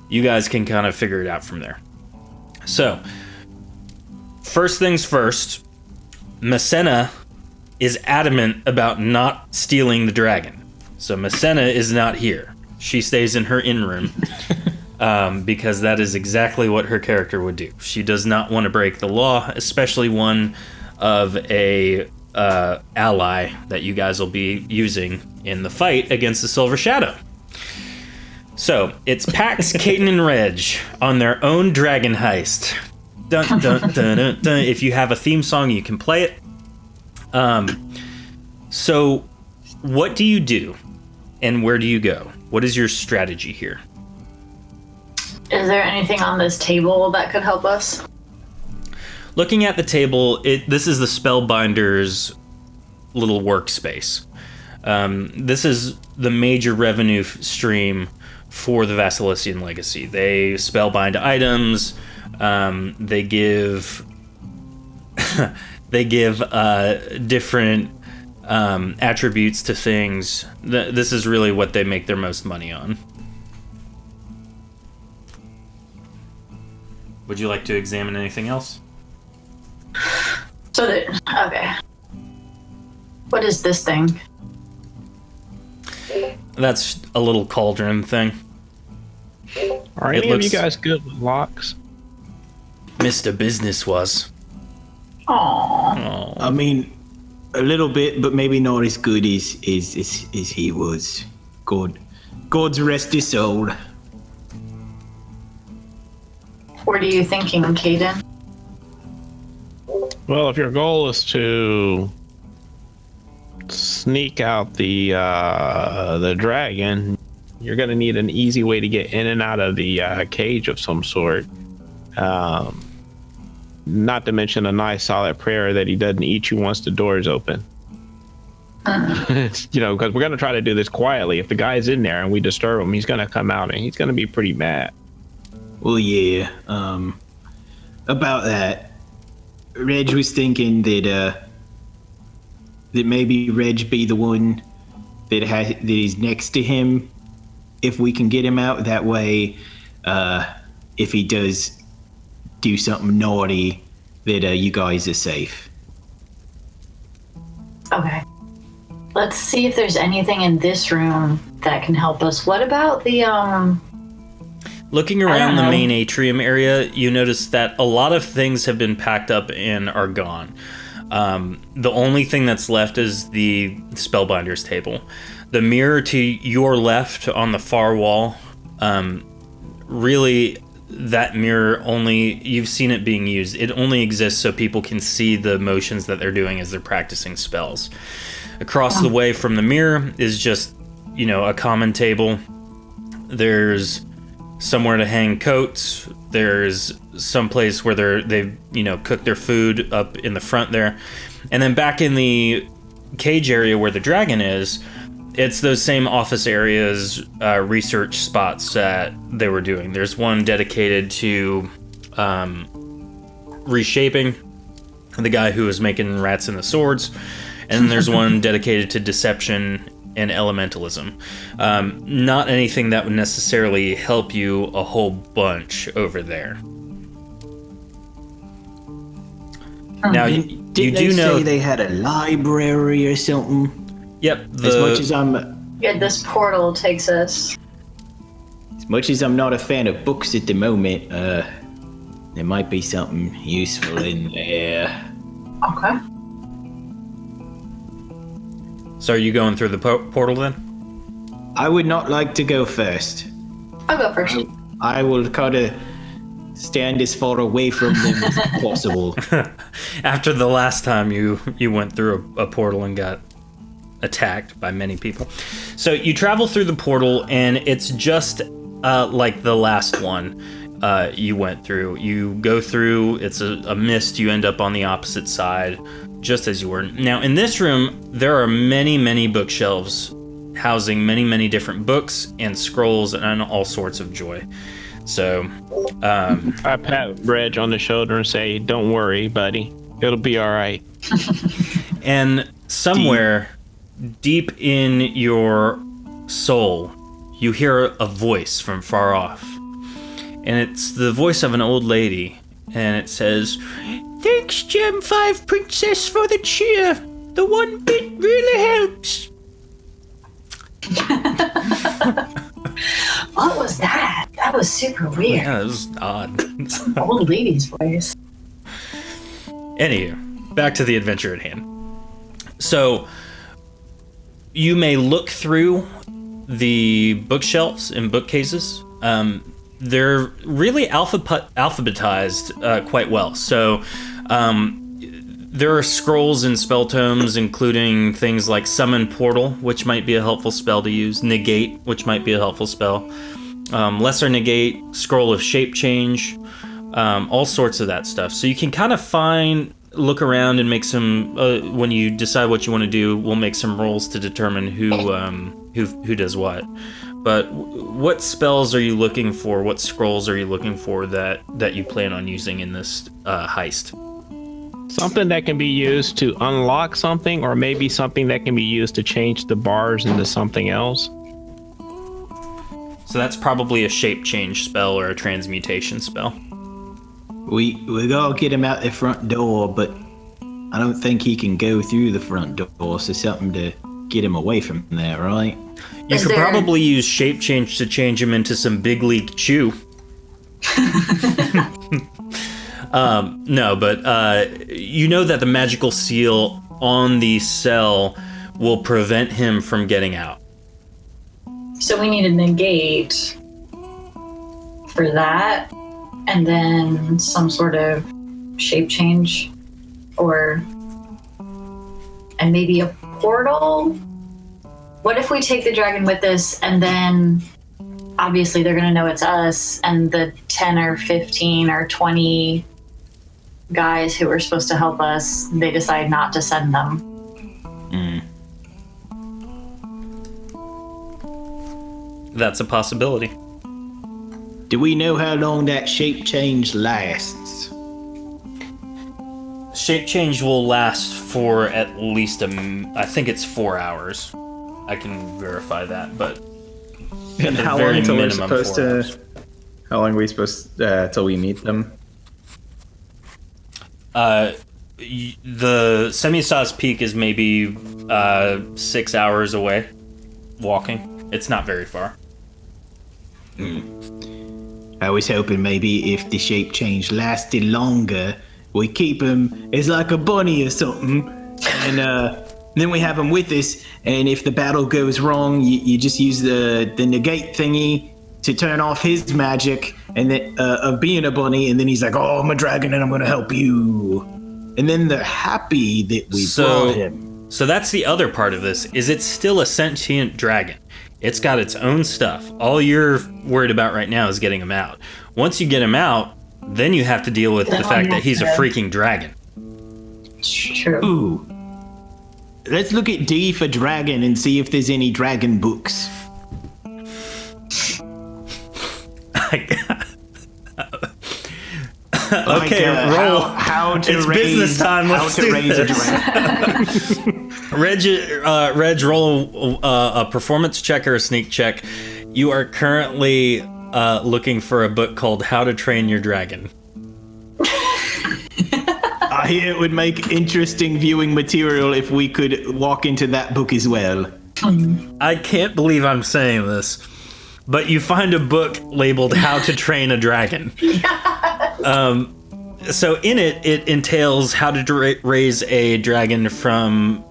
you guys can kind of figure it out from there. So, first things first, Massena is adamant about not stealing the dragon. So Massena is not here. She stays in her inn room because that is exactly what her character would do. She does not want to break the law, especially one of a ally that you guys will be using in the fight against the Silver Shadow. So, it's Pax, Caden, and Reg on their own dragon heist. Dun, dun, dun, dun, dun. If you have a theme song, you can play it. So, what do you do, and where do you go? What is your strategy here? Is there anything on this table that could help us? Looking at the table, this is the Spellbinder's little workspace. This is the major revenue stream for the Vasilician Legacy. They spellbind items. They give different attributes to things. This is really what they make their most money on. Would you like to examine anything else? Okay. What is this thing? That's a little cauldron thing. Are any of you guys good with locks? Mr. Business was. Aww. I mean, a little bit, but maybe not as good as he was. God's rest his soul. What are you thinking, Caden? Well, if your goal is to sneak out the dragon, you're going to need an easy way to get in and out of the cage of some sort. Not to mention a nice solid prayer that he doesn't eat you once the door is open. Because we're going to try to do this quietly. If the guy's in there and we disturb him, he's going to come out and he's going to be pretty mad. Well, yeah. About that, Reg was thinking that maybe Reg be the one that is next to him. If we can get him out that way, if he does do something naughty, that you guys are safe. Okay. Let's see if there's anything in this room that can help us. What about the Looking around the main atrium area, you notice that a lot of things have been packed up and are gone. The only thing that's left is the Spellbinder's table. The mirror to your left on the far wall, really, that mirror you've seen it being used. It only exists so people can see the motions that they're doing as they're practicing spells. Across the way from the mirror is just, a common table. There's somewhere to hang coats. There's some place where they've cooked their food up in the front there. And then back in the cage area where the dragon is, it's those same office areas, research spots that they were doing. There's one dedicated to reshaping, the guy who was making rats and the swords. And then there's one dedicated to deception and elementalism. Not anything that would necessarily help you a whole bunch over there. Now, you do know say they had a library or something? Yep. As much as this portal takes us. As much as I'm not a fan of books at the moment, there might be something useful in there. Okay. So are you going through the portal then? I would not like to go first. I'll go first. I will kind of stand as far away from them as possible. After the last time you went through a portal and got attacked by many people. So you travel through the portal, and it's just like the last one you went through. You go through, it's a mist, you end up on the opposite side, just as you were. Now, in this room, there are many, many bookshelves housing many, many different books and scrolls and all sorts of joy. So, I pat Reg on the shoulder and say, "Don't worry, buddy. It'll be all right." And somewhere deep in your soul, you hear a voice from far off. And it's the voice of an old lady. And it says, "Thanks, Gem 5 Princess, for the cheer. The one bit really helps." What was that? That was super weird. Yeah, it was odd. Old lady's voice. Anywho, back to the adventure at hand. So, you may look through the bookshelves and bookcases. They're really alphabetized quite well. So, there are scrolls and spell tomes, including things like Summon Portal, which might be a helpful spell to use, Negate, which might be a helpful spell, Lesser Negate, Scroll of Shape Change, all sorts of that stuff. So you can kind of look around and make some, when you decide what you want to do, we'll make some rolls to determine who does what. But what spells are you looking for? What scrolls are you looking for that you plan on using in this heist? Something that can be used to unlock something, or maybe something that can be used to change the bars into something else. So that's probably a shape change spell or a transmutation spell. We gotta get him out the front door, but I don't think he can go through the front door, so something to get him away from there, right? You could probably use shape change to change him into some big league chew. No, but you know that the magical seal on the cell will prevent him from getting out. So we need a negate for that, and then some sort of shape change, and maybe a portal. What if we take the dragon with us, and then obviously they're going to know it's us, and the 10 or 15 or 20 guys who were supposed to help us, they decide not to send them. That's a possibility. Do we know how long that shape change lasts? Shape change will last for at least I think it's 4 hours. I can verify that, but and how long until we're supposed to? How long are we supposed till we meet them? The Semi-Sauce Peak is maybe 6 hours away, walking. It's not very far. I was hoping maybe if the shape change lasted longer, we keep him as like a bunny or something, and then we have him with us, and if the battle goes wrong, you just use the negate thingy to turn off his magic and then of being a bunny, and then he's like, "Oh, I'm a dragon and I'm gonna help you," and then they're happy that we brought him. So that's the other part of this, is it's still a sentient dragon. It's got its own stuff. All you're worried about right now is getting him out. Once you get him out, then you have to deal with the fact that he's a freaking dragon. True. Ooh. Let's look at D for dragon and see if there's any dragon books. Okay, roll. How to It's raise, business time. Let's do raise a this. dragon. Reg, roll a performance check or a sneak check. You are currently looking for a book called How to Train Your Dragon. I hear it would make interesting viewing material if we could walk into that book as well. I can't believe I'm saying this, but you find a book labeled How to Train a Dragon. So in it entails how to raise a dragon from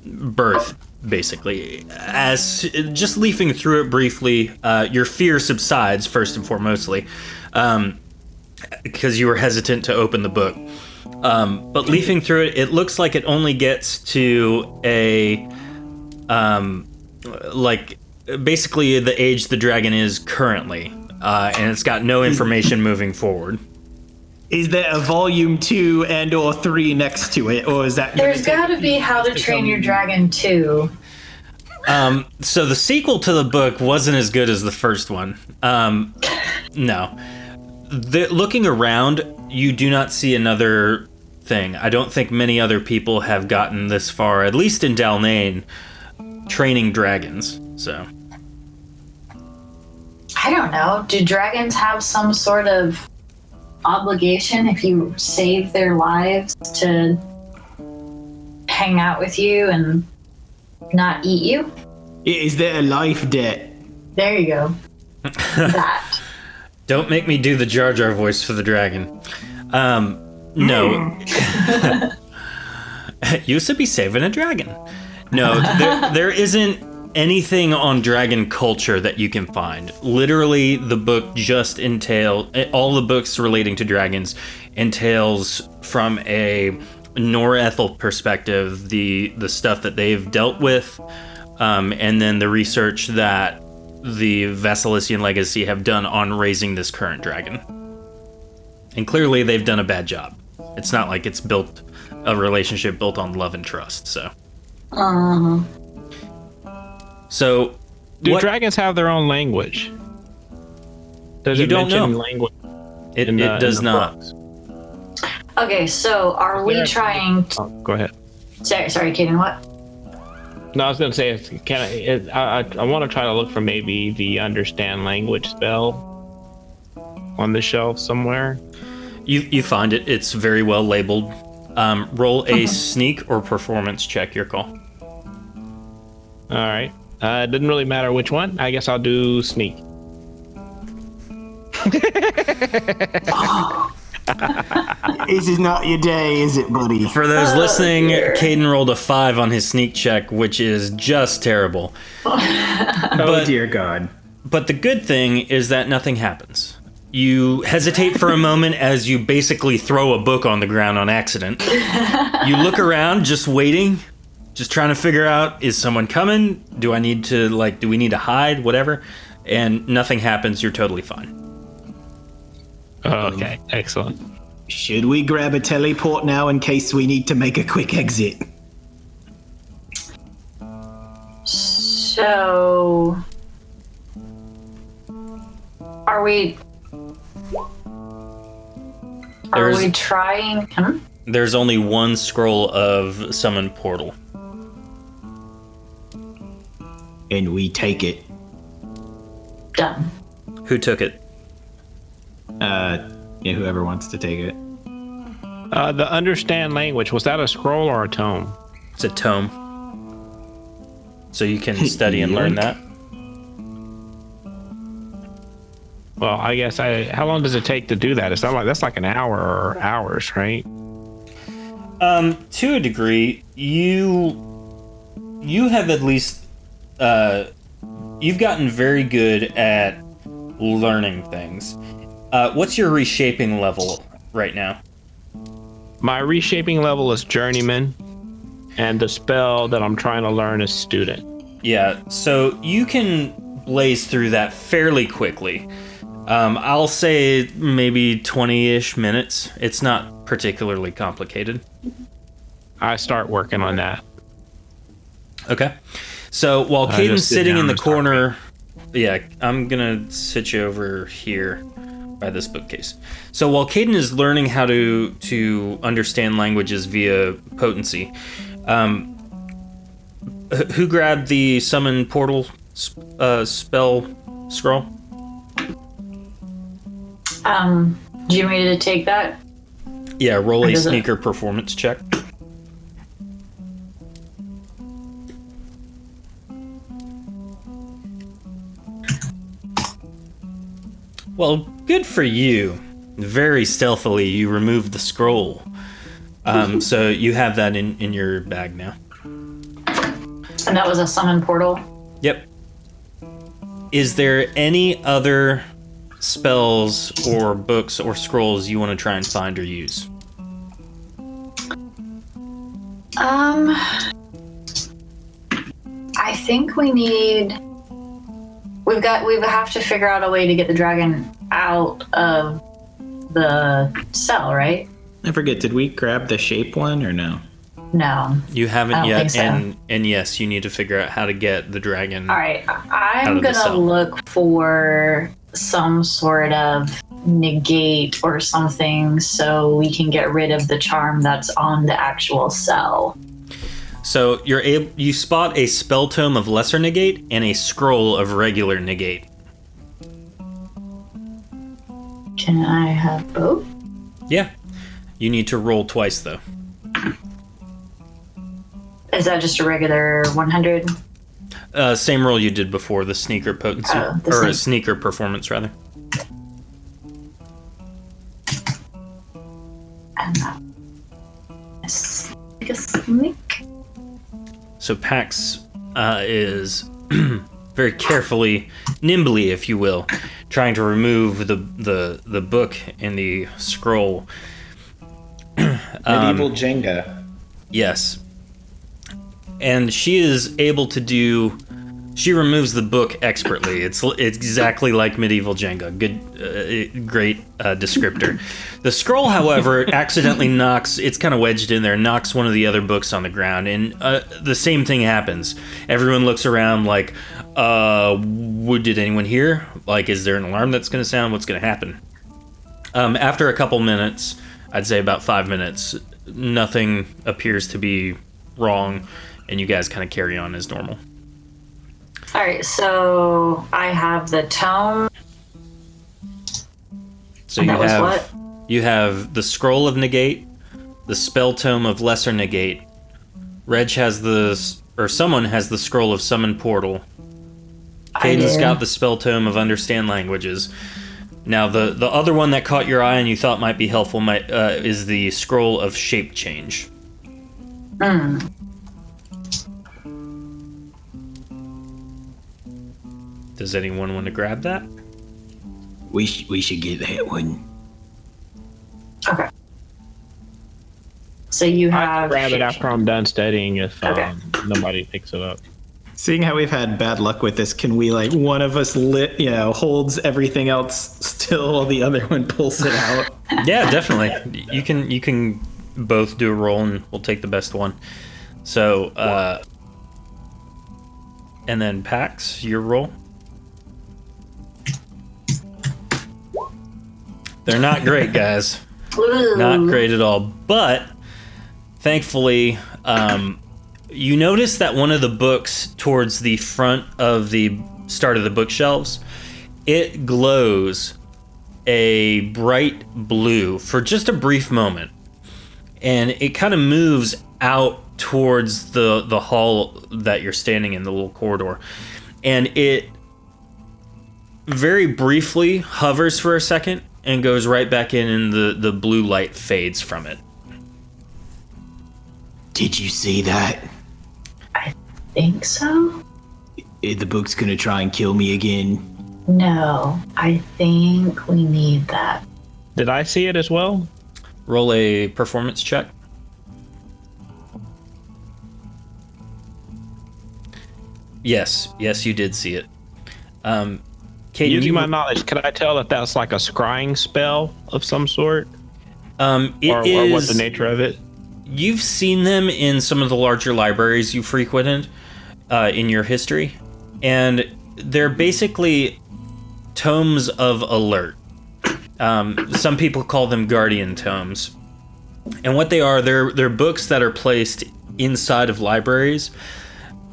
birth. basically. As just leafing through it briefly, your fear subsides first and foremostly, because you were hesitant to open the book. But leafing through it, it looks like it only gets to a like basically the age the dragon is currently, and it's got no information moving forward. Is there a volume 2 and or 3 next to it, or is that? There's got to be How to Train Your Dragon 2. So the sequel to the book wasn't as good as the first one. No. Looking around, you do not see another thing. I don't think many other people have gotten this far, at least in Dalnain, training dragons. So I don't know. Do dragons have some sort of obligation if you save their lives to hang out with you and not eat you? Is there a life debt? There you go. That. Don't make me do the Jar Jar voice for the dragon. No. Used to be saving a dragon. No, there isn't anything on dragon culture that you can find. Literally, the book just all the books relating to dragons entails from a Norethel perspective, the stuff that they've dealt with, and then the research that the Vassalician Legacy have done on raising this current dragon. And clearly they've done a bad job. It's not like it's built a relationship built on love and trust, so. So, do dragons have their own language? Does it mention language? It does not. Books? Okay, so are we trying to... Oh, go ahead. Sorry, Kaden, what? No, I was going to say, I want to try to look for maybe the understand language spell on the shelf somewhere. You find it. It's very well labeled. Roll a sneak or performance check, your call. All right. It doesn't really matter which one. I guess I'll do sneak. This is not your day, is it, buddy? For those listening, Caden rolled a 5 on his sneak check, which is just terrible. Oh, dear God. But the good thing is that nothing happens. You hesitate for a moment as you basically throw a book on the ground on accident. You look around, just waiting, just trying to figure out, is someone coming? Do we need to hide? Whatever. And nothing happens. You're totally fine. Okay, excellent. Should we grab a teleport now in case we need to make a quick exit? So... Are we trying... There's only one scroll of Summon Portal. And we take it. Done. Who took it? Yeah, whoever wants to take it. The understand language, was that a scroll or a tome? It's a tome. So you can study and learn that. Well, I guess how long does it take to do that? It's not like that's like an hour or hours, right? To a degree, you have at least you've gotten very good at learning things. What's your reshaping level right now? My reshaping level is journeyman, and the spell that I'm trying to learn is student. Yeah, so you can blaze through that fairly quickly. I'll say maybe 20-ish minutes. It's not particularly complicated. I start working on that. Okay. So while Caden's sitting in the corner, yeah, I'm gonna sit you over here by this bookcase. So while Caden is learning how to understand languages via potency, who grabbed the summon portal spell scroll? Do you want me to take that? Yeah, roll a sneaker performance check. Well, good for you. Very stealthily, you removed the scroll. So you have that in your bag now. And that was a summon portal? Yep. Is there any other spells or books or scrolls you want to try and find or use? I think we have to figure out a way to get the dragon out of the cell, right? I forget, did we grab the shape one or no? No. You haven't I don't yet, think so. and yes, you need to figure out how to get the dragon. All right, I'm of the gonna cell. look for some sort of negate or something so we can get rid of the charm that's on the actual cell. So you spot a spell tome of lesser negate and a scroll of regular negate. Can I have both? Yeah. You need to roll twice though. Is that just a regular 100? Same roll you did before, the sneaker potency, a sneaker performance rather. And that is like a sneak. So Pax is very carefully, nimbly, if you will, trying to remove the book and the scroll. Medieval Jenga. Yes. And she is able to do... She removes the book expertly. It's exactly like medieval Jenga. Good, great descriptor. The scroll, however, accidentally knocks... It's kind of wedged in there, knocks one of the other books on the ground, and the same thing happens. Everyone looks around like, did anyone hear? Like, is there an alarm that's going to sound? What's going to happen? After a couple minutes, I'd say about 5 minutes, nothing appears to be wrong, and you guys kind of carry on as normal. All right, so I have the tome. So and that was what? You have the scroll of negate, the spell tome of lesser negate. Reg has someone has the scroll of summon portal. Caden's got the spell tome of understand languages. Now the other one that caught your eye and you thought might be helpful is the scroll of shape change. Does anyone want to grab that? We should get that one. Okay. So you have... I'll grab it after I'm done studying if Okay. nobody picks it up. Seeing how we've had bad luck with this, can we, like, one of us holds everything else still while the other one pulls it out? Yeah, definitely. You can both do a roll and we'll take the best one. So, and then Pax, your roll. They're not great, guys. Not great at all. But thankfully, you notice that one of the books towards the front of the start of the bookshelves, it glows a bright blue for just a brief moment. And it kind of moves out towards the hall that you're standing in, the little corridor. And it very briefly hovers for a second and goes right back in, and the blue light fades from it. Did you see that? I think so. The book's gonna try and kill me again. No, I think we need that. Did I see it as well? Roll a performance check. Yes, you did see it. Kate, Using my knowledge, could I tell if that's like a scrying spell of some sort? Or what's the nature of it? You've seen them in some of the larger libraries you frequented in your history, and they're basically tomes of alert. Some people call them guardian tomes. And what they are, they're books that are placed inside of libraries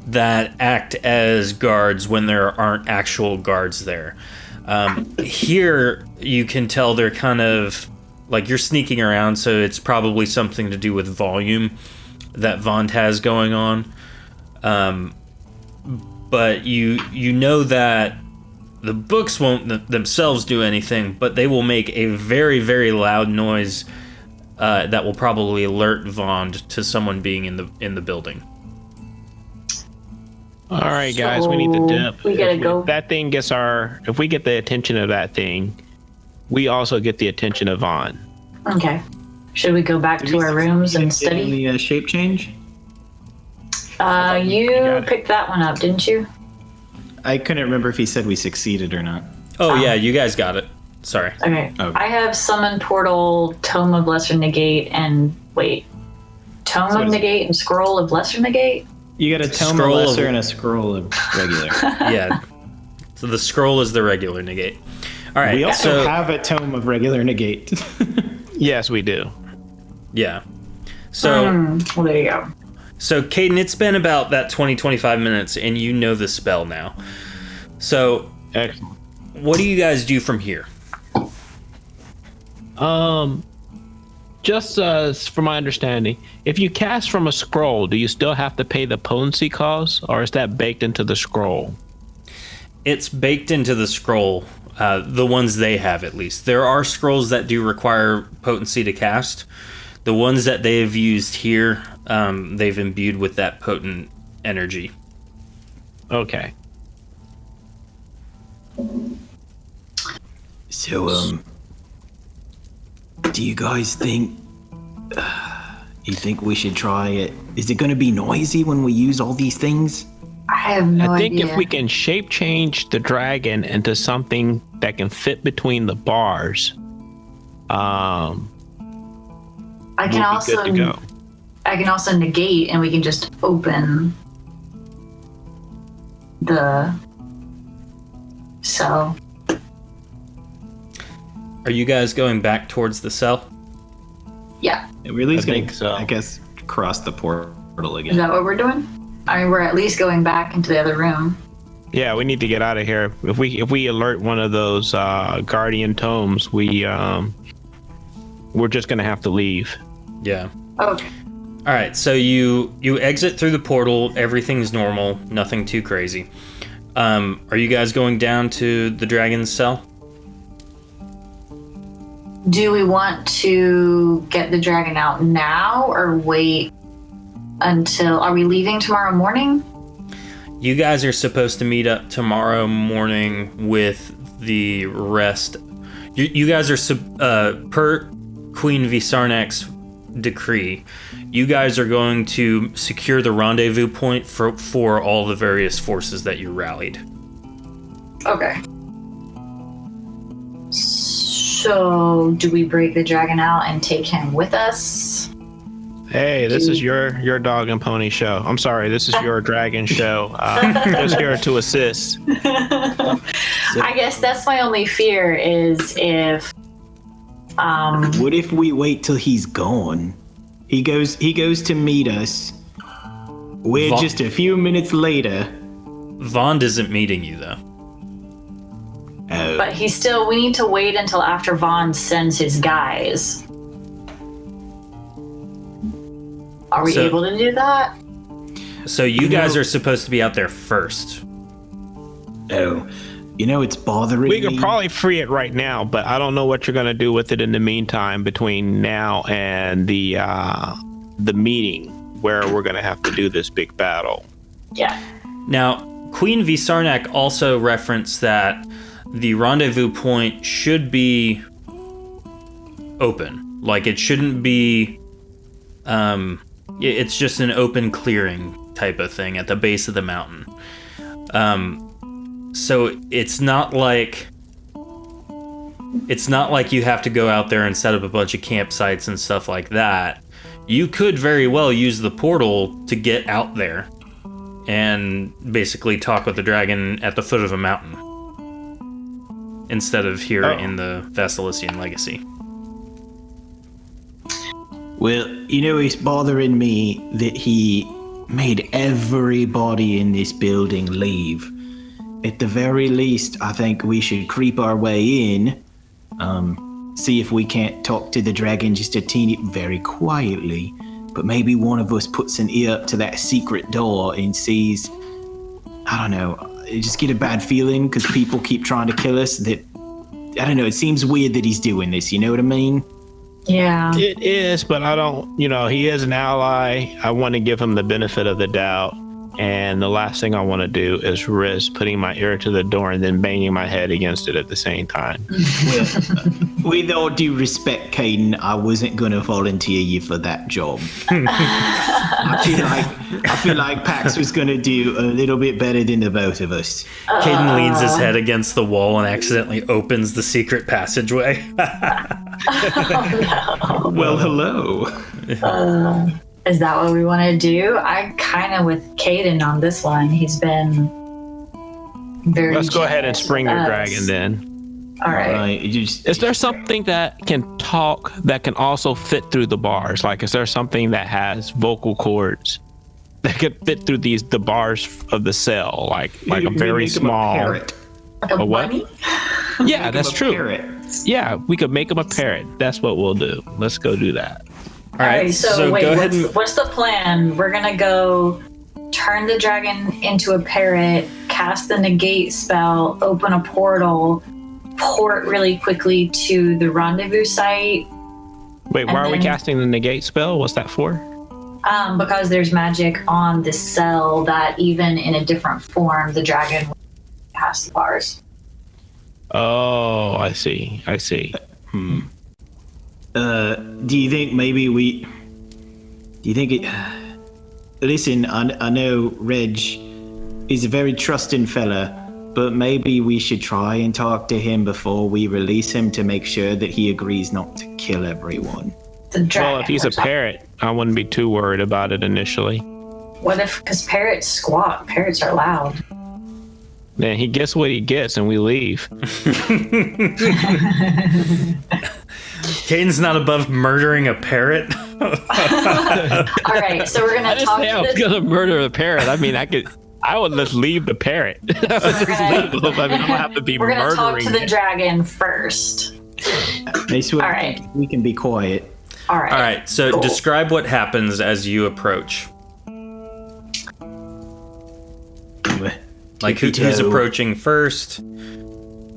that act as guards when there aren't actual guards there. Here, you can tell they're kind of like you're sneaking around, so it's probably something to do with volume that Vaughn has going on. But you know that the books won't themselves do anything, but they will make a very, very loud noise that will probably alert Vaughn to someone being in the building. All right, guys, we need to dip. We gotta go. That thing gets if we get the attention of that thing, we also get the attention of Vaughn. Okay. Should we go back to our rooms and study? The shape change? You picked that one up, didn't you? I couldn't remember if he said we succeeded or not. Oh, yeah, you guys got it. Sorry. Okay. I have Summon Portal, Tome of Lesser Negate, and Tome of Negate and Scroll of Lesser Negate? You got a Tome of Lesser and a Scroll of Regular. Yeah. So the Scroll is the regular negate. All right. We also have a Tome of Regular Negate. Yes, we do. Yeah. So. Well, there you go. So, Caden, it's been about that 20-25 minutes, and you know the spell now. So, excellent. What do you guys do from here? Just from my understanding, if you cast from a scroll, do you still have to pay the potency cost, or is that baked into the scroll? It's baked into the scroll, the ones they have at least. There are scrolls that do require potency to cast. The ones that they have used here, they've imbued with that potent energy. Okay. So, do you guys think you think we should try it? Is it going to be noisy when we use all these things? I have no idea. I think if we can shape change the dragon into something that can fit between the bars, I can also good to go. I can also negate, and we can just open the cell. Are you guys going back towards the cell? Yeah. We're at least going so. to, I guess, cross the portal again. Is that what we're doing? I mean, we're at least going back into the other room. Yeah, we need to get out of here. If we alert one of those guardian tomes, we're just gonna have to leave. Yeah. Okay. All right. So you exit through the portal. Everything's normal. Nothing too crazy. Are you guys going down to the dragon's cell? Do we want to get the dragon out now or wait until... Are we leaving tomorrow morning? You guys are supposed to meet up tomorrow morning with the rest. You guys are, per Queen Visarnak's decree, you guys are going to secure the rendezvous point for all the various forces that you rallied. Okay. So, do we break the dragon out and take him with us? Hey, this is your dog and pony show. I'm sorry, this is your dragon show. Just here to assist. I guess that's my only fear is if... What if we wait till he's gone? He goes to meet us. We're just a few minutes later. Vaughn isn't meeting you, though. Oh. But we need to wait until after Vaughn sends his guys. Are we able to do that? So you guys are supposed to be out there first. Oh. It's bothering me. We could probably free it right now, but I don't know what you're going to do with it in the meantime between now and the meeting where we're going to have to do this big battle. Yeah. Now, Queen Visarnak also referenced that the rendezvous point should be open. Like, it shouldn't be... it's just an open clearing type of thing at the base of the mountain. So it's not like you have to go out there and set up a bunch of campsites and stuff like that. You could very well use the portal to get out there and basically talk with the dragon at the foot of a mountain instead of here in the Vasilician Legacy. Well, it's bothering me that he made everybody in this building leave. At the very least, I think we should creep our way in, see if we can't talk to the dragon just very quietly. But maybe one of us puts an ear up to that secret door and sees, I don't know, I just get a bad feeling because people keep trying to kill us that, I don't know, it seems weird that he's doing this, you know what I mean? Yeah. It is, but I don't, he is an ally. I want to give him the benefit of the doubt. And the last thing I want to do is risk putting my ear to the door and then banging my head against it at the same time. With all due respect, Caden, I wasn't gonna volunteer you for that job. I feel like Pax was gonna do a little bit better than the both of us. Caden leans his head against the wall and accidentally opens the secret passageway. Well, hello. Is that what we want to do? I'm kind of with Caden on this one. He's been very. Let's go ahead and generous spring with your us. dragon then. All right. Right, Is there something that can talk that can also fit through the bars? Like, is there something that has vocal cords that could fit through the bars of the cell? Like a very small. parrot. Like a what? bunny? Yeah, that's true. Parrot. Yeah, we could make him a parrot. That's what we'll do. Let's go do that. All right, so wait, go ahead and what's the plan? We're gonna go turn the dragon into a parrot, cast the negate spell, open a portal, port really quickly to the rendezvous site. Wait, why are we casting the negate spell? What's that for? Because there's magic on the cell that even in a different form, the dragon will pass the bars. Oh, I see. Do you think maybe we? Do you think it? Listen, I know Reg is a very trusting fella, but maybe we should try and talk to him before we release him to make sure that he agrees not to kill everyone. The dragon. Well, if he's a parrot, I wouldn't be too worried about it initially. What if? Because parrots squawk. Parrots are loud. Then he gets what he gets, and we leave. Caden's not above murdering a parrot. All right, so we're I gonna didn't talk say I was to gonna murder a parrot. I mean, I would just leave the parrot. I don't have to be we're gonna talk murdering to the it. dragon first. Nice one. All right. We can be quiet. All right. All right, so Cool. describe what happens as you approach. Like who's approaching first?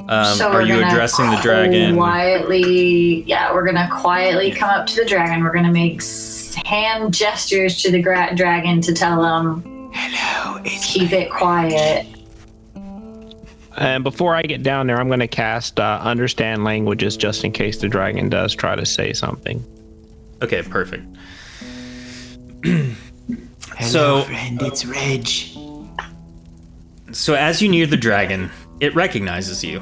So Are we're you gonna addressing the dragon? We're gonna quietly come up to the dragon. We're gonna make hand gestures to the dragon to tell him, Hello, it's keep it quiet. And before I get down there, I'm going to cast Understand Languages just in case the dragon does try to say something. Okay, perfect. Hello, So- friend, it's Reg. So as you near the dragon, it recognizes you,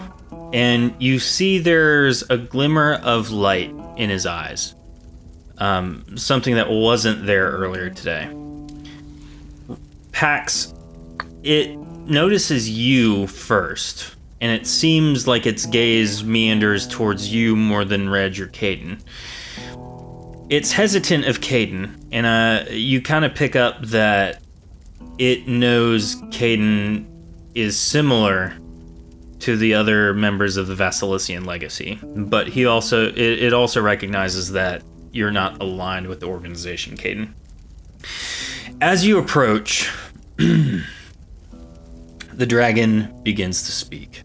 and you see there's a glimmer of light in his eyes. Something that wasn't there earlier today. Pax, it notices you first, and it seems like its gaze meanders towards you more than Reg or Caden. It's hesitant of Caden, and you kind of pick up that it knows Caden is similar to the other members of the Vasilician legacy, but it also recognizes that you're not aligned with the organization, Caden. As you approach, the dragon begins to speak.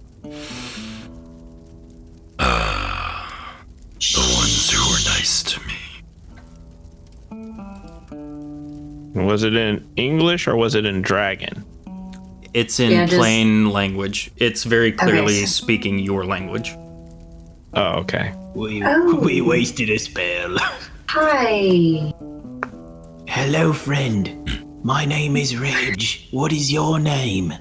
The ones who were nice to me. Was it in English or was it in dragon? It's in Yeah, just- plain language. It's very clearly Okay. speaking your language. Oh, okay. We wasted a spell. Hi. Hello, friend. My name is Reg. What is your name?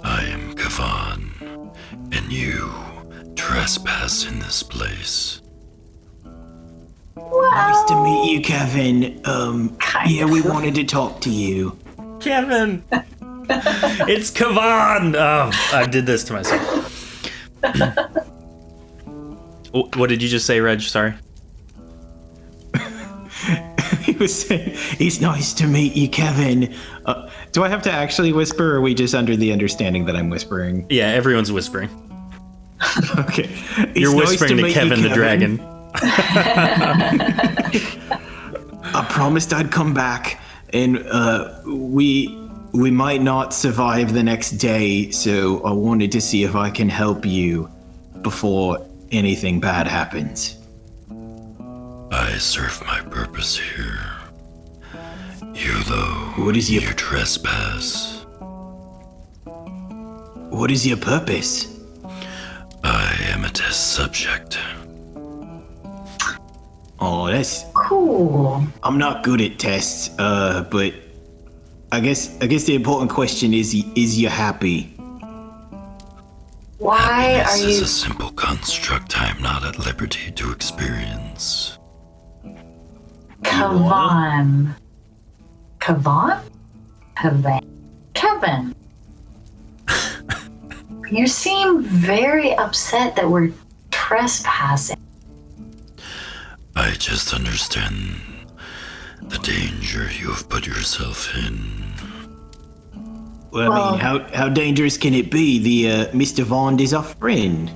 I am Kavan, and you trespass in this place. Nice to meet you, Kevin. Yeah, we wanted to talk to you. Kevin! It's Kavan! Oh, I did this to myself. What did you just say, Reg? Sorry. He was saying, it's nice to meet you, Kevin. Do I have to actually whisper, or are we just under the understanding that I'm whispering? Yeah, everyone's whispering. Okay. You're It's nice whispering to meet you, Kevin the dragon. I promised I'd come back, and we might not survive the next day, so I wanted to see if I can help you before anything bad happens. I serve my purpose here. You, though, What is your you trespass. What is your purpose? I am a test subject. Oh, that's. Cool. I'm not good at tests, but I guess the important question is you happy? Why are Happiness you? is a simple construct I am not at liberty to experience. Kevin. You seem very upset that we're trespassing. I just understand the danger you have put yourself in. Well, I mean, how dangerous can it be? The Mr. Vaughn is our friend.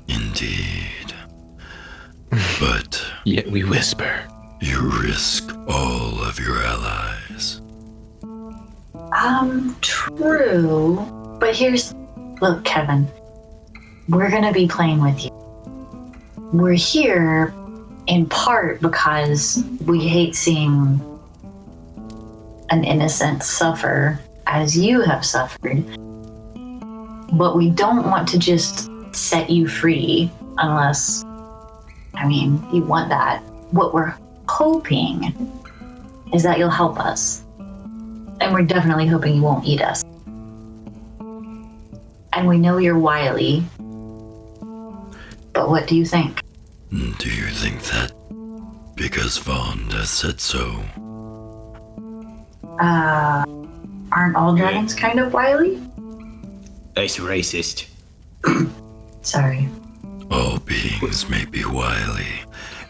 Indeed. But Yet we whisper. you risk all of your allies. True. But look, Kevin, we're gonna be playing with you. We're here in part because we hate seeing an innocent suffer as you have suffered. But we don't want to just set you free unless, you want that. What we're hoping is that you'll help us. And we're definitely hoping you won't eat us. And we know you're wily. But what do you think? Do you think that because Vaughn has said so? Aren't all dragons kind of wily? That's racist. Sorry. All beings may be wily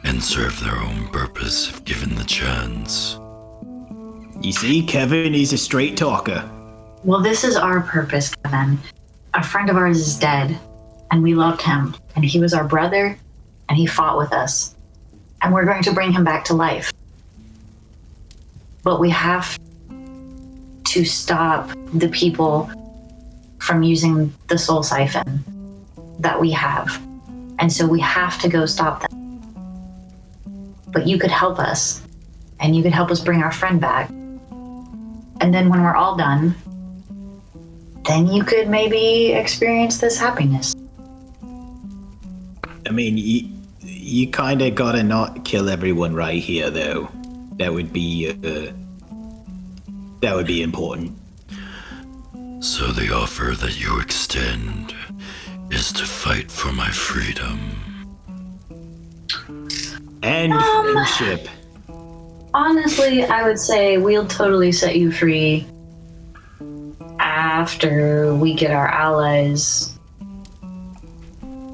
and serve their own purpose if given the chance. You see, Kevin is a straight talker. Well, this is our purpose, Kevin. A friend of ours is dead, and we loved him, and he was our brother, and he fought with us. And we're going to bring him back to life. But we have to stop the people from using the soul siphon that we have. And so we have to go stop them. But you could help us, and you could help us bring our friend back. And then when we're all done, then you could maybe experience this happiness. I mean, you kind of gotta not kill everyone right here, though. That would be important. So the offer that you extend is to fight for my freedom. And friendship. Honestly, I would say we'll totally set you free after we get our allies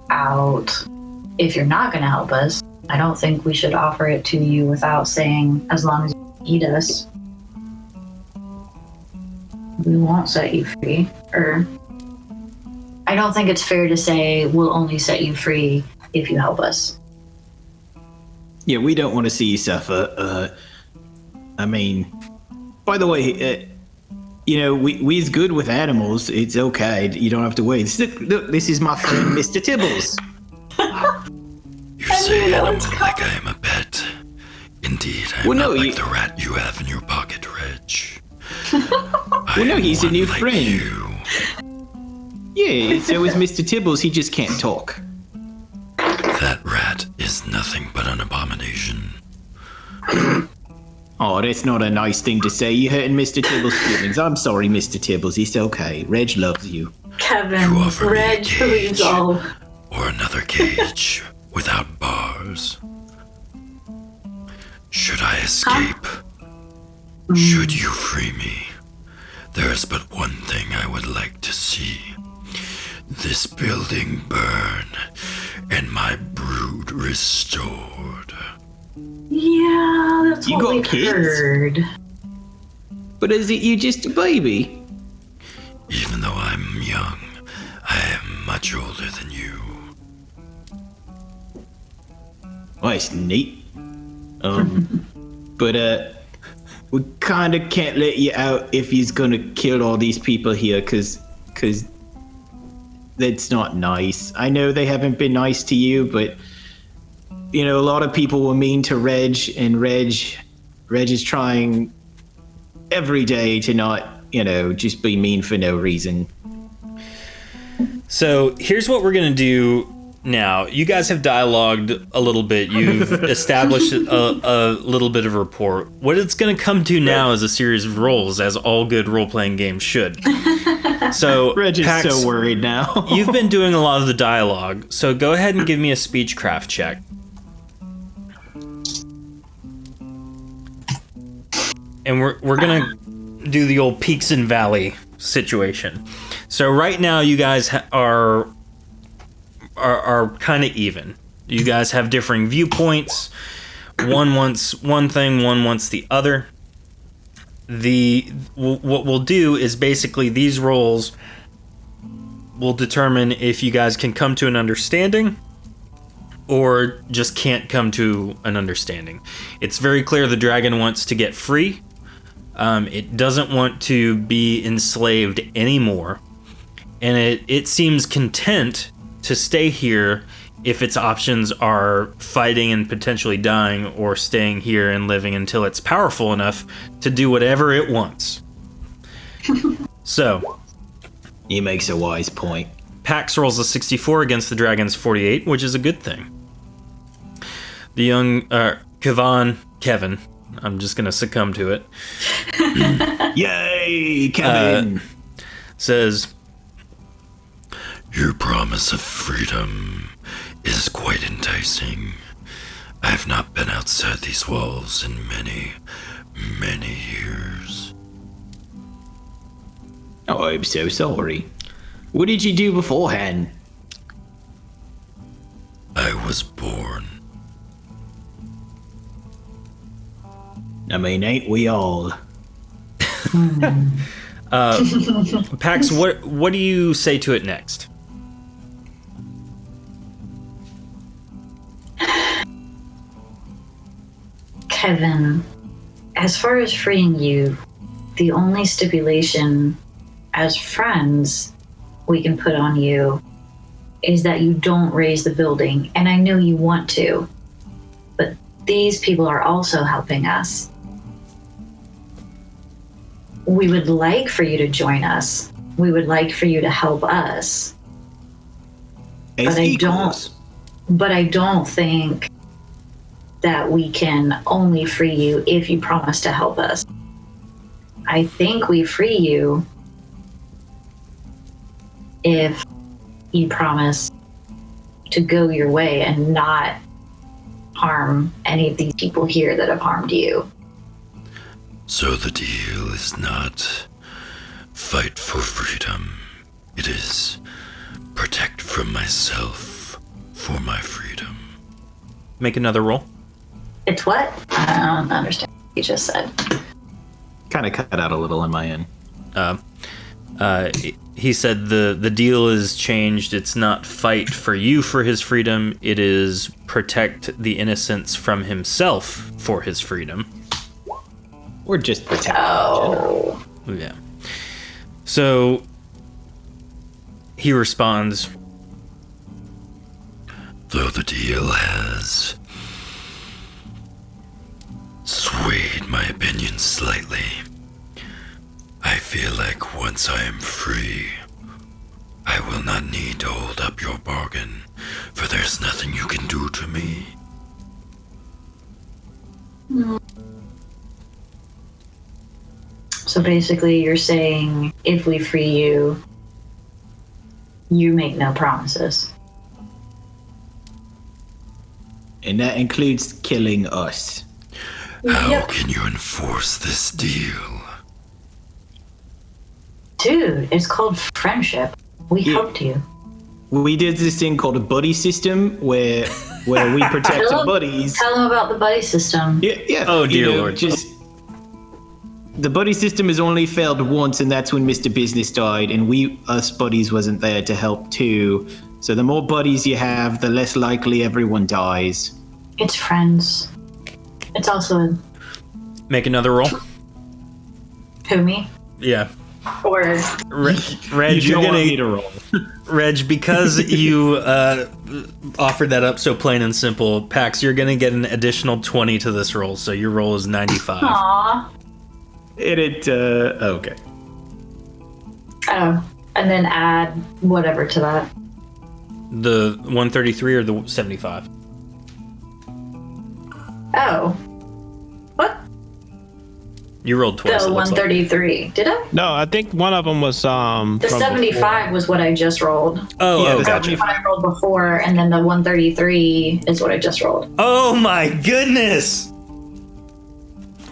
out. If you're not going to help us, I don't think we should offer it to you without saying, as long as you eat us, we won't set you free. Or I don't think it's fair to say we'll only set you free if you help us. Yeah, we don't want to see you suffer. By the way, we's good with animals. It's okay. You don't have to worry. Look, this is my friend, Mr. Tibbles. You say animal like I am a pet. Indeed, I am not like the rat you have in your pocket, Reg. He's a new like friend. You. Yeah, so is Mr. Tibbles. He just can't talk. That rat is nothing but an abomination. Oh, that's not a nice thing to say. You're hurting Mr. Tibble's feelings. I'm sorry, Mr. Tibbles. It's okay. Reg loves you. Kevin, You offer me a Reg, please, cage. all. Or another cage without bars. Should I escape? Should you free me? There is but one thing I would like to see. This building burn and my brood restored. Yeah, that's You what got we've kids? heard. But is it you just a baby? Even though I'm young, I am much older than you. Well, it's neat. But we kind of can't let you out if he's gonna kill all these people here, cause that's not nice. I know they haven't been nice to you, but a lot of people were mean to Reg, and Reg Reg is trying every day to not, just be mean for no reason. So here's what we're going to do now. You guys have dialogued a little bit. You've established a little bit of rapport. What it's going to come to now is a series of roles, as all good role-playing games should. So Reg is Pax, so worried now. you've been doing a lot of the dialogue, so go ahead and give me a speechcraft check. And we're gonna do the old peaks and valley situation. So right now, you guys are kind of even. You guys have differing viewpoints. One wants one thing, one wants the other. What we'll do is basically these roles will determine if you guys can come to an understanding or just can't come to an understanding. It's very clear the dragon wants to get free. It doesn't want to be enslaved anymore. And it seems content to stay here if its options are fighting and potentially dying, or staying here and living until it's powerful enough to do whatever it wants. So, He makes a wise point. Pax rolls a 64 against the dragon's 48, which is a good thing. The young Kevin, I'm just going to succumb to it, Yay, Kevin! says, Your promise of freedom is quite enticing. I have not been outside these walls in many, many years. Oh, I'm so sorry. What did you do beforehand? I was born. I mean, ain't we all? Pax, what do you say to it next? Kevin, as far as freeing you, the only stipulation as friends we can put on you is that you don't raise the building. And I know you want to, but these people are also helping us. We would like for you to join us. We would like for you to help us. As equals. But I don't think that we can only free you if you promise to help us. I think we free you if you promise to go your way and not harm any of these people here that have harmed you. So the deal is not fight for freedom. It is protect from myself for my freedom. Make another roll. It's what? I don't understand what you just said. Kind of cut out a little on my end. He said the deal is changed. It's not fight for you for his freedom. It is protect the innocents from himself for his freedom. Or just protect. Oh. Yeah. So he responds, Though the deal has swayed my opinion slightly, I feel like once I am free, I will not need to hold up your bargain, for there's nothing you can do to me. So basically, you're saying if we free you, you make no promises. And that includes killing us. How can you enforce this deal? Dude, it's called friendship. We helped you. We did this thing called a buddy system where we protect our buddies. Tell them about the buddy system. Yeah. Oh, dear Lord. Just the buddy system has only failed once, and that's when Mr. Business died, and us buddies wasn't there to help too. So the more buddies you have, the less likely everyone dies. It's friends. It's also make another roll. who me? Yeah. Or Reg, You you're don't want gonna me to roll. Reg, because you offered that up so plain and simple, Pax, you're gonna get an additional 20 to this roll, so your roll is 95. aw. Okay. Oh, and then add whatever to that. The 133 or the 75? Oh. What? You rolled twice. The it looks like. 133. Did I? No, I think one of them was The 75 was what I just rolled. Yeah, the Gotcha. 75 What I rolled before, and then the 133 is what I just rolled. Oh my goodness!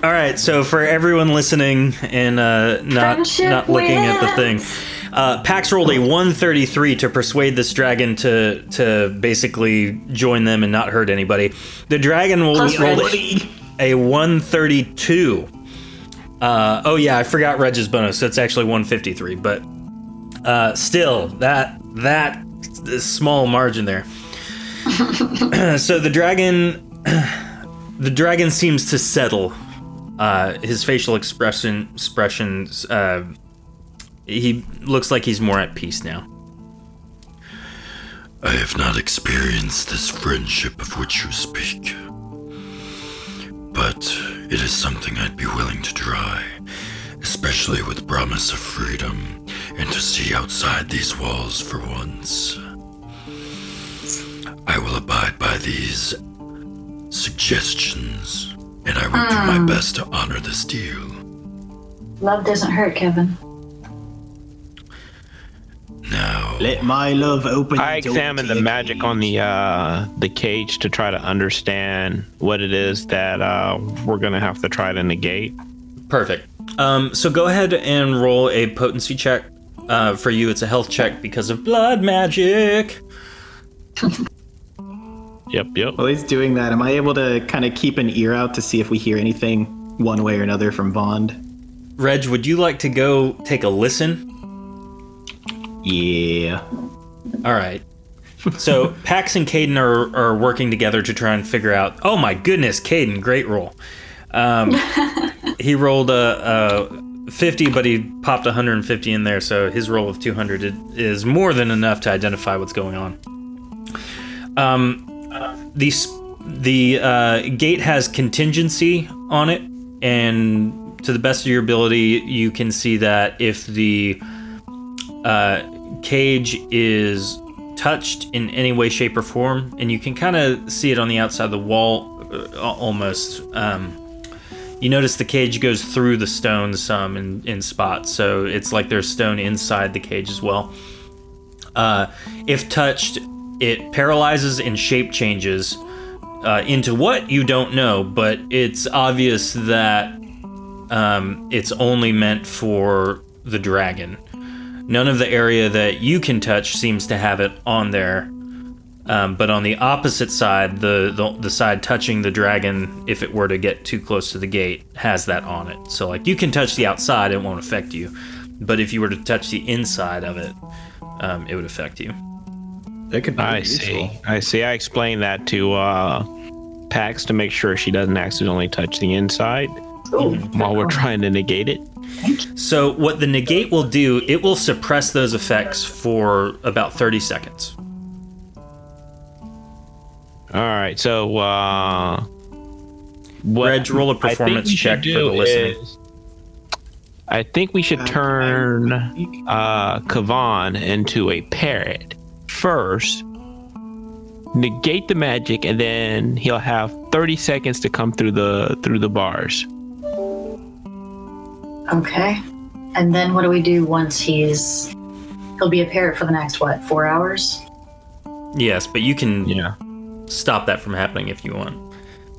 All right, so for everyone listening and not Friendship looking at the wins. thing, Pax rolled a 133 to persuade this dragon to basically join them and not hurt anybody. The dragon Plus rolled Reg. a 132. Oh yeah, I forgot Reg's bonus. So it's actually 153, but still that small margin there. So the dragon seems to settle. His facial expressions. He looks like he's more at peace now. I have not experienced this friendship of which you speak, but it is something I'd be willing to try, especially with the promise of freedom and to see outside these walls for once. I will abide by these suggestions, and I will do my best to honor this deal. Love doesn't hurt, Kevin. Now, Let my love open. I the door examined to the your magic on the cage to try to understand what it is that we're gonna have to try to negate. Perfect. So go ahead and roll a potency check. For you, it's a health check because of blood magic. Yep. While he's doing that, am I able to kind of keep an ear out to see if we hear anything one way or another from Vond? Reg, would you like to go take a listen? Yeah. All right. So Pax and Caden are working together to try and figure out. Oh my goodness, Caden, great roll. He rolled a 50, but he popped 150 in there, so his roll of 200 is more than enough to identify what's going on. The gate has contingency on it, and to the best of your ability, you can see that if the cage is touched in any way, shape, or form, and you can kind of see it on the outside of the wall, almost. You notice the cage goes through the stone some in spots, so it's like there's stone inside the cage as well. If touched, it paralyzes and shape changes into what you don't know, but it's obvious that it's only meant for the dragon. None of the area that you can touch seems to have it on there. But on the opposite side, the side touching the dragon, if it were to get too close to the gate, has that on it. So like you can touch the outside, it won't affect you. But if you were to touch the inside of it, it would affect you. That could be I useful. see. I explained that to Pax to make sure she doesn't accidentally touch the inside while we're trying to negate it. So what the negate will do, it will suppress those effects for about 30 seconds. All right, so Reg, roll a performance check for the listening. I think we should turn Kavan into a parrot first, negate the magic, and then he'll have 30 seconds to come through the bars. Okay. And then what do we do once he'll be a parrot for the next, 4 hours? Yes, but you can stop that from happening if you want.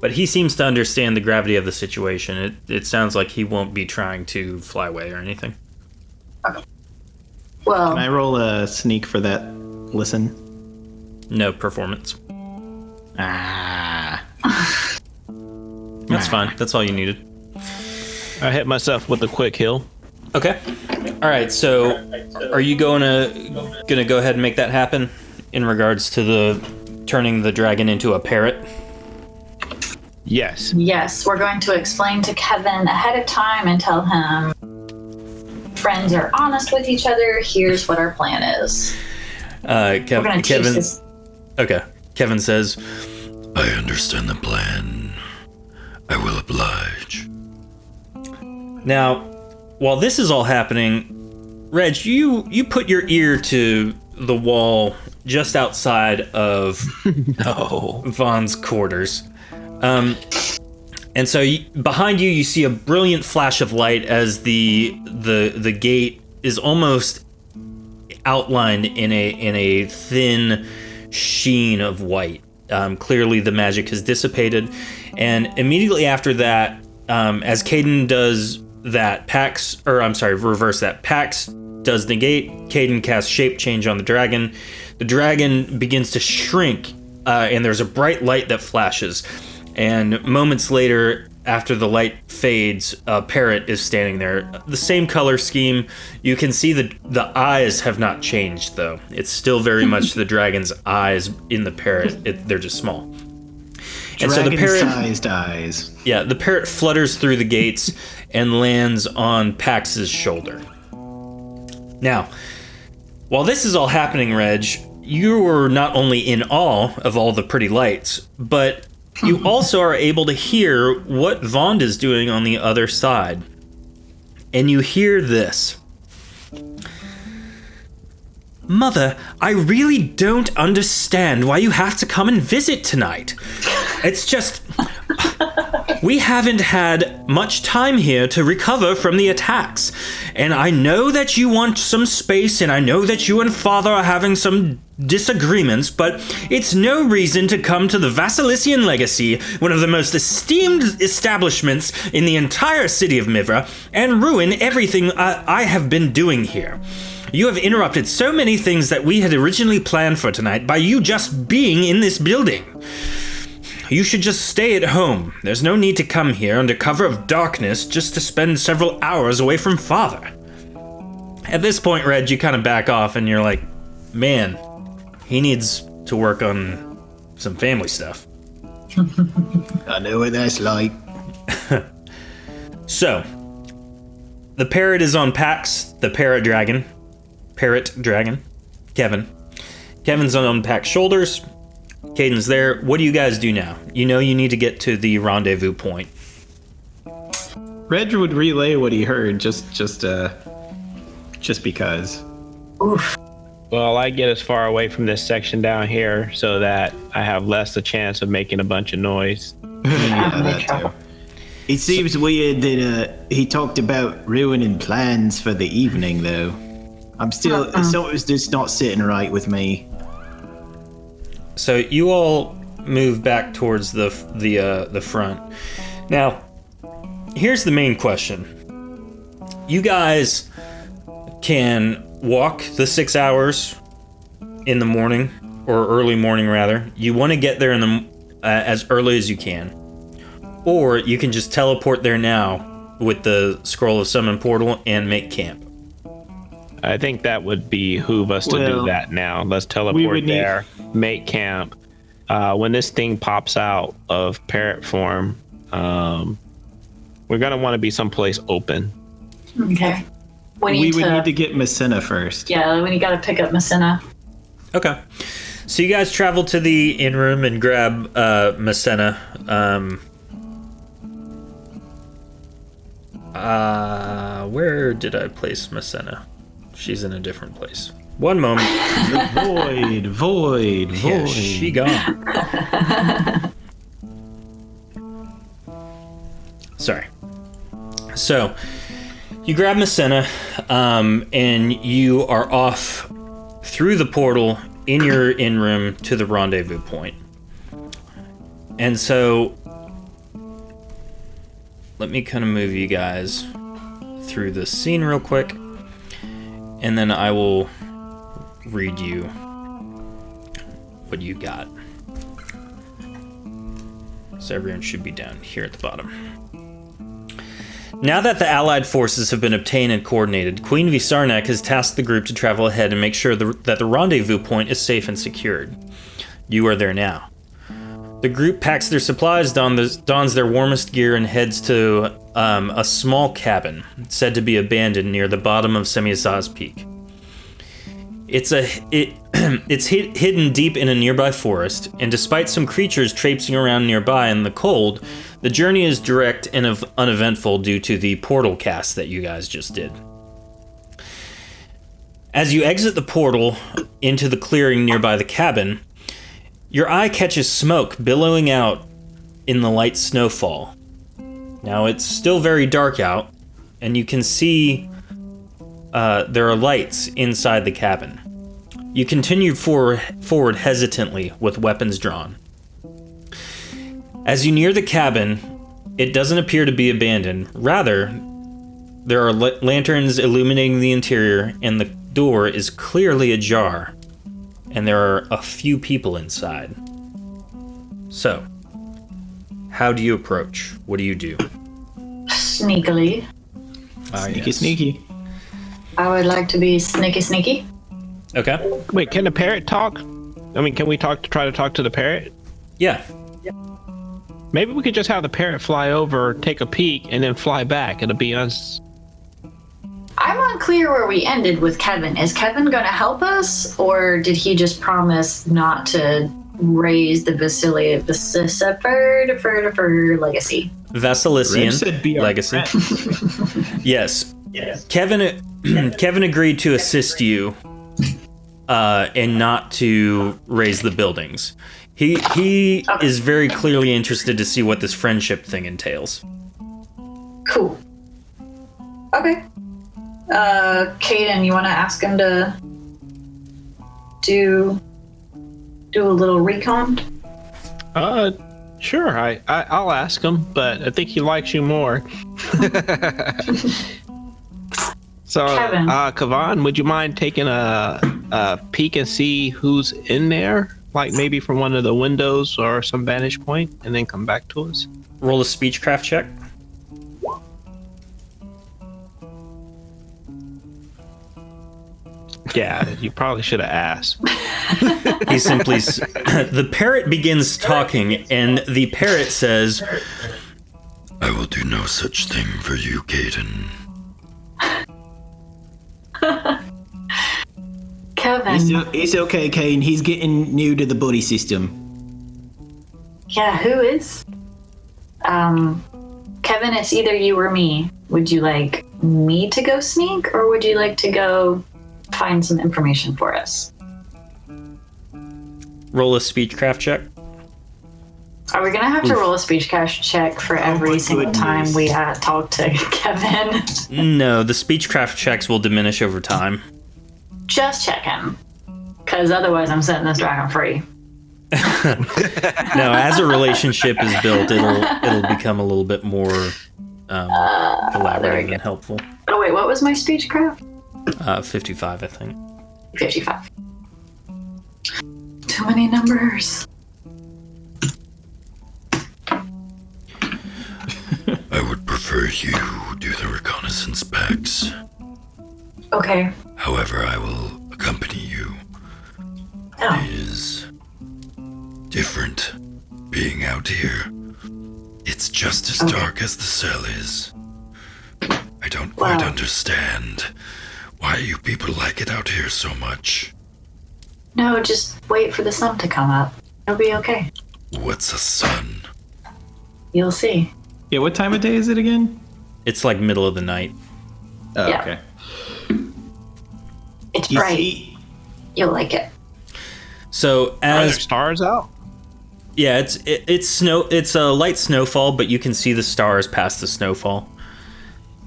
But he seems to understand the gravity of the situation. It sounds like he won't be trying to fly away or anything. Okay. Well, Can I roll a sneak for that? Listen. No performance. Ah. That's fine. That's all you needed. I hit myself with a quick heal. Okay. All right. So, are you gonna go ahead and make that happen in regards to the turning the dragon into a parrot? Yes. yes, we're going to explain to Kevin ahead of time and tell him friends are honest with each other, here's what our plan is. We're gonna teach this. Okay. Kevin says, I understand the plan. I will oblige. now, while this is all happening, Reg, you put your ear to the wall just outside of Vaughn's quarters. And so behind you see a brilliant flash of light as the gate is almost outlined in a thin sheen of white. Clearly the magic has dissipated, and immediately after that, as Caden does that, reverse that. Pax does negate. Caden casts shape change on the dragon. The dragon begins to shrink, and there's a bright light that flashes. And moments later, after the light fades, a parrot is standing there. The same color scheme. You can see the eyes have not changed, though. It's still very much the dragon's eyes in the parrot. They're just small. And so the dragon-sized eyes. Yeah, the parrot flutters through the gates and lands on Pax's shoulder. Now, while this is all happening, Reg, you are not only in awe of all the pretty lights, but you also are able to hear what Vaughn is doing on the other side. And you hear this. Mother, I really don't understand why you have to come and visit tonight. It's just... we haven't had much time here to recover from the attacks. And I know that you want some space, and I know that you and Father are having some disagreements, but it's no reason to come to the Vasilician Legacy, one of the most esteemed establishments in the entire city of Mivra, and ruin everything I have been doing here. You have interrupted so many things that we had originally planned for tonight by you just being in this building. You should just stay at home. There's no need to come here under cover of darkness just to spend several hours away from Father. At this point, Reg, you kind of back off and you're like, man, he needs to work on some family stuff. I know what that's like. So, the parrot is on Pax, the parrot dragon, Kevin. Kevin's on Pax's shoulders. Caden's there. What do you guys do now? You know you need to get to the rendezvous point. Reg would relay what he heard just because. Oof. Well, I get as far away from this section down here so that I have less a chance of making a bunch of noise. Yeah, that too. It seems weird that he talked about ruining plans for the evening, though. I'm still, something's just not sitting right with me. So you all move back towards the front. Now, here's the main question. You guys can walk the 6 hours in the morning, or early morning rather. You want to get there in the as early as you can, or you can just teleport there now with the Scroll of Summon Portal and make camp. I think that would behoove us to do that now. Let's teleport there, make camp. When this thing pops out of parrot form, we're going to want to be someplace open. Okay. We would need to get Messina first. Yeah, we got to pick up Messina. Okay. So you guys travel to the inn room and grab Messina. Where did I place Messina? She's in a different place. One moment. Void. Yeah, she gone. Sorry. So, you grab Messina, and you are off through the portal in your inn room to the rendezvous point. And so, let me kind of move you guys through this scene real quick, and then I will read you what you got. So everyone should be down here at the bottom. Now that the Allied forces have been obtained and coordinated, Queen Visarnak has tasked the group to travel ahead and make sure that the rendezvous point is safe and secured. You are there now. The group packs their supplies, dons their warmest gear, and heads to a small cabin said to be abandoned near the bottom of Semiazaz Peak. It's hidden deep in a nearby forest, and despite some creatures traipsing around nearby in the cold, the journey is direct and uneventful due to the portal cast that you guys just did. As you exit the portal into the clearing nearby the cabin, your eye catches smoke billowing out in the light snowfall. Now, it's still very dark out, and you can see there are lights inside the cabin. You continue forward hesitantly with weapons drawn. As you near the cabin, it doesn't appear to be abandoned. Rather, there are lanterns illuminating the interior, and the door is clearly ajar, and there are a few people inside. So, how do you approach? What do you do? Sneakily. Sneaky. I would like to be sneaky. Okay. Wait, can the parrot talk? I mean, can we try to talk to the parrot? Yeah. Maybe we could just have the parrot fly over, take a peek, and then fly back. It'll be us. I'm unclear where we ended with Kevin. Is Kevin going to help us, or did he just promise not to raise the Vasilian legacy? Vasilician legacy. Yes. Kevin agreed to assist you and not to raise the buildings. He is very clearly interested to see what this friendship thing entails. Cool. Okay. Caden, you want to ask him to do a little recon? Sure. I'll ask him, but I think he likes you more. So, Kevin. Kavan, would you mind taking a peek and see who's in there? Like maybe from one of the windows or some vantage point, and then come back to us? Roll a speechcraft check. Yeah, you probably should have asked. He simply... The parrot begins talking, and the parrot says, I will do no such thing for you, Caden. Kevin. It's okay, Kane. He's getting new to the buddy system. Yeah, who is? Kevin, it's either you or me. Would you like me to go sneak, or would you like to go find some information for us? roll a speechcraft check. Are we gonna have to roll a speechcraft check for every single time we talk to Kevin? No, the speechcraft checks will diminish over time. Just checking, because otherwise I'm setting this dragon free. No, as a relationship is built, it'll become a little bit more collaborative and helpful. Oh wait, what was my speechcraft? 55, I think. 55. Too many numbers. I would prefer you do the reconnaissance packs. Okay. However, I will accompany you. Oh. It is different being out here. It's just as dark as the cell is. I don't quite understand why you people like it out here so much. No, just wait for the sun to come up. It'll be okay. What's a sun? You'll see. Yeah, what time of day is it again? It's like middle of the night. Oh, Yeah. okay. It's You bright. see, You'll like it. So Are there as stars out? yeah, it's snow. It's a light snowfall, but you can see the stars past the snowfall.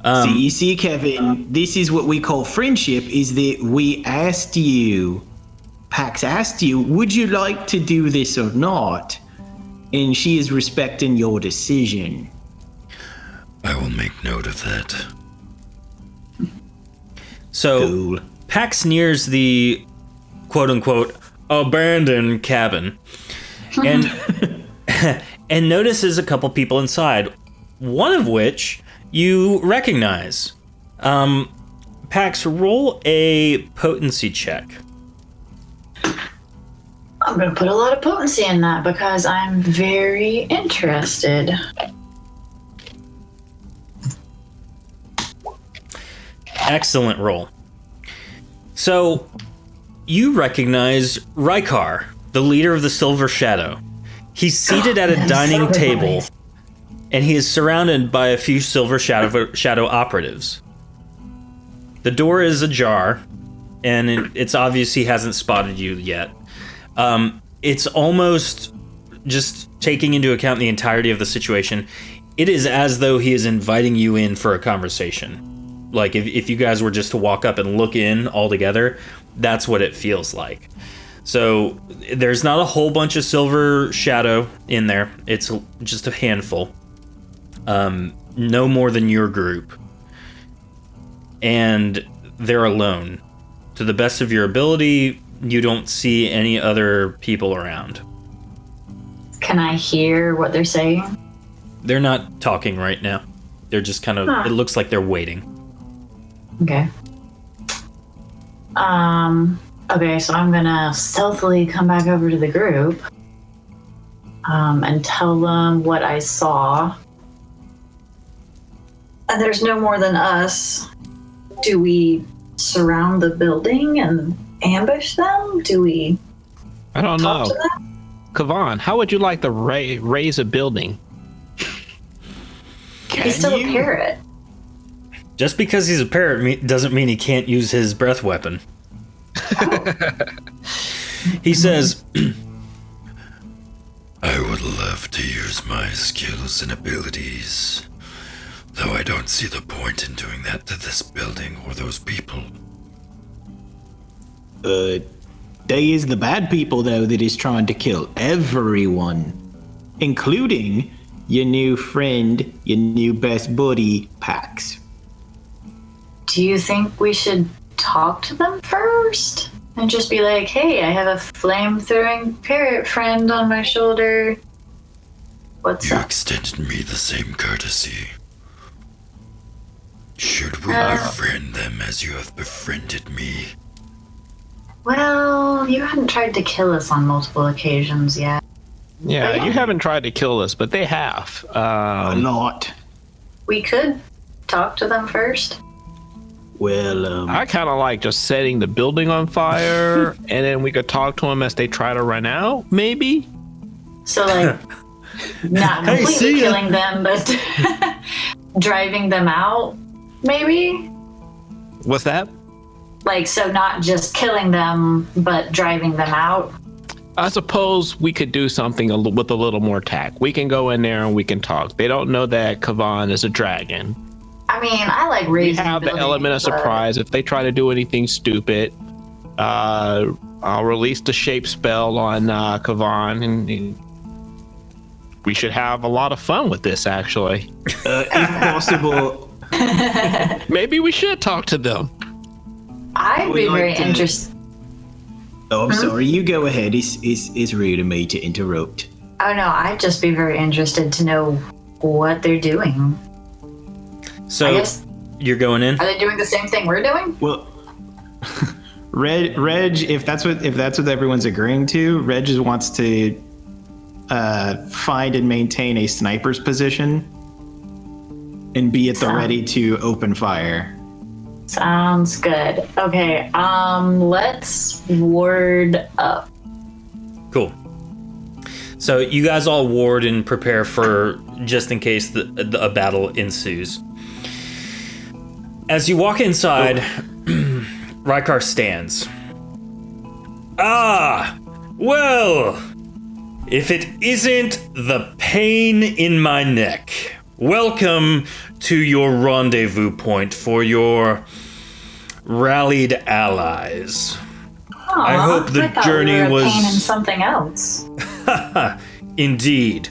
you see, Kevin, this is what we call friendship, is that we asked you, Pax asked you, would you like to do this or not? And she is respecting your decision. I will make note of that. So Cool. Pax nears the quote-unquote abandoned cabin and and notices a couple people inside, one of which you recognize. Pax, roll a potency check. I'm going to put a lot of potency in that because I'm very interested. Excellent roll. So, you recognize Rykar, the leader of the Silver Shadow. He's seated at a dining table, and he is surrounded by a few Silver Shadow operatives. The door is ajar, and it's obvious he hasn't spotted you yet. It's almost, just taking into account the entirety of the situation, it is as though he is inviting you in for a conversation. Like, if you guys were just to walk up and look in all together, that's what it feels like. So, there's not a whole bunch of Silver Shadow in there. It's just a handful. No more than your group. And they're alone. To the best of your ability, you don't see any other people around. Can I hear what they're saying? They're not talking right now. They're just kind of, It looks like they're waiting. Okay. Okay, so I'm gonna stealthily come back over to the group and tell them what I saw. And there's no more than us. Do we surround the building and ambush them? Do we I don't talk know. to them? Kavan, how would you like to raise a building? He's still a parrot. Just because he's a parrot doesn't mean he can't use his breath weapon. He says, I would love to use my skills and abilities, though I don't see the point in doing that to this building or those people. They is the bad people, though, that is trying to kill everyone, including your new friend, your new best buddy, Pax. Do you think we should talk to them first? And just be like, hey, I have a flame-throwing parrot friend on my shoulder. What's You up? extended me the same courtesy. Should we befriend them as you have befriended me? Well, you hadn't tried to kill us on multiple occasions yet. Yeah, you haven't tried to kill us, but they have. A lot. We could talk to them first. Well, I kind of like just setting the building on fire, and then we could talk to them as they try to run out, maybe? So, like, not Hey, completely see ya. killing them, but driving them out, maybe? What's that? Like, so not just killing them, but driving them out. I suppose we could do something with a little more tact. We can go in there and we can talk. They don't know that Kavan is a dragon. I mean, I like We raising have the buildings, element of but- surprise. If they try to do anything stupid, I'll release the shape spell on Kavan, and we should have a lot of fun with this, actually. if possible, Maybe we should talk to them. I'd would be like very to- interested. oh, I'm sorry. You go ahead. It's rude of me to interrupt. Oh no, I'd just be very interested to know what they're doing. so I guess, you're going in? are they doing the same thing we're doing? Well, Reg, if that's what everyone's agreeing to, Reg just wants to find and maintain a sniper's position and be at the ready to open fire. Sounds good. Okay, let's ward up. Cool. So you guys all ward and prepare for just in case a battle ensues. As you walk inside, Rykar stands. Ah, well, if it isn't the pain in my neck, welcome to your rendezvous point for your rallied allies. I hope the thought journey we were was- a pain in something else. Indeed.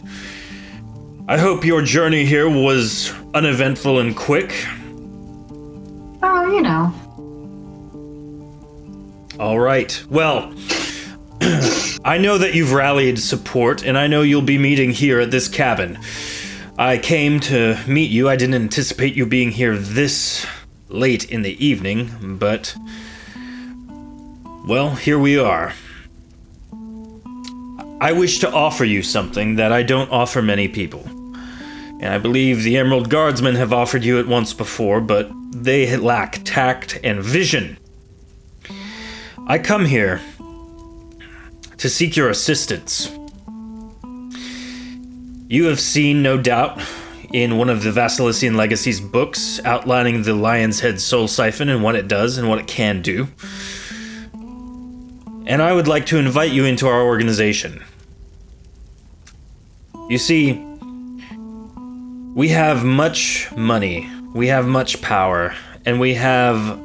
I hope your journey here was uneventful and quick. Oh, you know. All right. Well, I know that you've rallied support, and I know you'll be meeting here at this cabin. I came to meet you. I didn't anticipate you being here this late in the evening, but, well, here we are. I wish to offer you something that I don't offer many people. And I believe the Emerald Guardsmen have offered you it once before, but they lack tact and vision. I come here to seek your assistance. You have seen, no doubt, in one of the Vassalician Legacy's books outlining the Lion's Head Soul Siphon and what it does and what it can do. And I would like to invite you into our organization. You see, we have much money, we have much power, and we have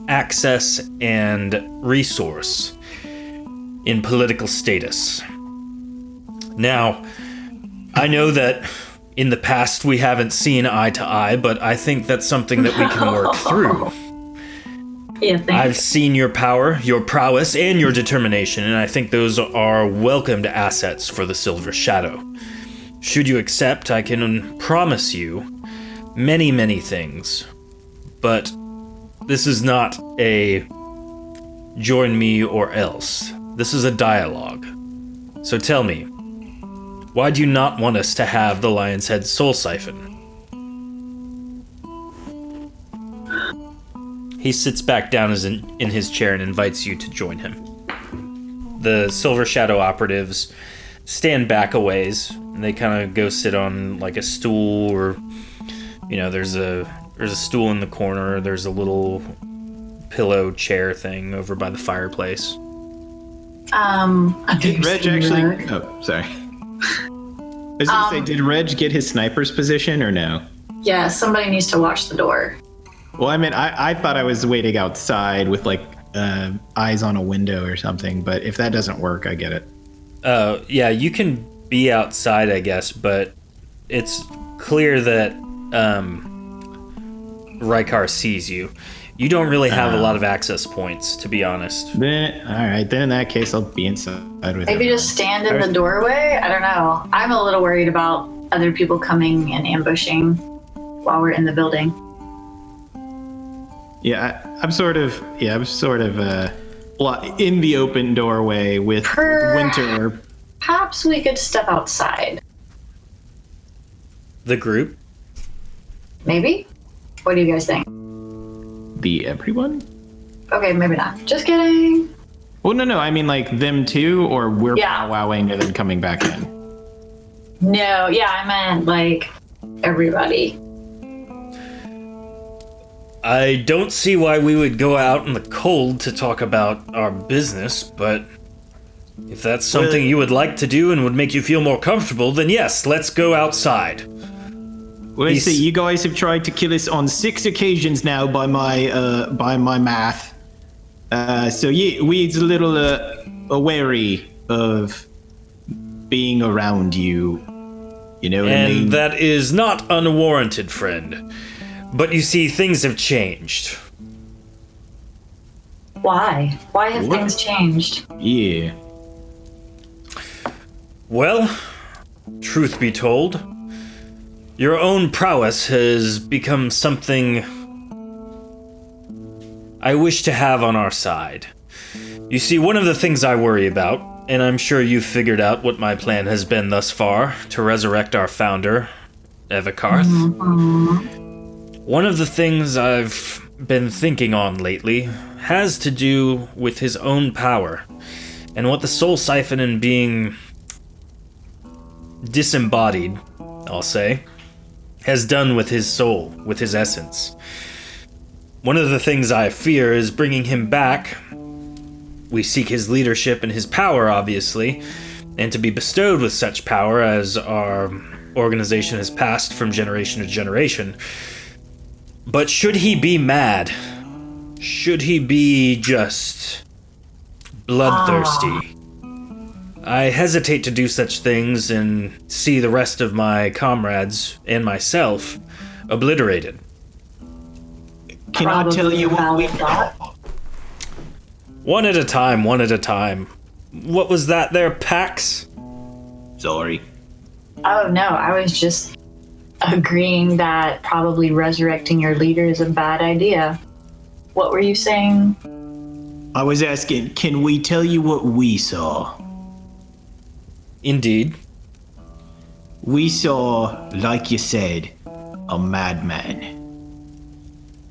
access and resource in political status. Now, I know that in the past we haven't seen eye to eye, but I think that's something that we can work through. Yeah, I've seen your power, your prowess, and your determination, and I think those are welcomed assets for the Silver Shadow. Should you accept, I can promise you many, many things, but this is not a join me or else. This is a dialogue. So tell me, why do you not want us to have the Lion's Head Soul Siphon? He sits back down in his chair and invites you to join him. The Silver Shadow operatives stand back a ways, and they kind of go sit on like a stool, or there's a stool in the corner. There's a little pillow chair thing over by the fireplace. Did Reg actually? Oh, sorry. I was gonna say, did Reg get his sniper's position or no? Yeah, somebody needs to watch the door. Well, I mean, I thought I was waiting outside with like eyes on a window or something, but if that doesn't work, I get it. Yeah, you can be outside, I guess, but it's clear that Rykar sees you. You don't really have a lot of access points, to be honest. All right, then in that case, I'll be inside with Maybe him. just stand in the doorway? I don't know. I'm a little worried about other people coming and ambushing while we're in the building. Yeah, I'm sort of in the open doorway with Winter. Perhaps we could step outside. The group? Maybe? What do you guys think? The everyone? Okay, maybe not. Just kidding. Well, no. I mean, like them too, or we're powwowing and then coming back in. No, yeah, I meant like everybody. I don't see why we would go out in the cold to talk about our business, but if that's something you would like to do and would make you feel more comfortable, then yes, let's go outside. Well, I see you guys have tried to kill us on 6 occasions now by my math. So yeah, we's a little wary of being around you. You know what I mean? And that is not unwarranted, friend. But you see, things have changed. Why? Why have things changed? Yeah. Well, truth be told, your own prowess has become something I wish to have on our side. You see, one of the things I worry about, and I'm sure you've figured out what my plan has been thus far, to resurrect our founder, Evikarth. Mm-hmm. One of the things I've been thinking on lately has to do with his own power, and what the Soul Siphon and being disembodied, I'll say, has done with his soul, with his essence. One of the things I fear is bringing him back. We seek his leadership and his power, obviously, and to be bestowed with such power as our organization has passed from generation to generation. But should he be mad? Should he be just bloodthirsty? I hesitate to do such things and see the rest of my comrades and myself obliterated. Can I tell you what we got? One at a time, one at a time. What was that there, Pax? Sorry. Oh no, I was just agreeing that probably resurrecting your leader is a bad idea. What were you saying? I was asking, can we tell you what we saw? Indeed. We saw, like you said, a madman.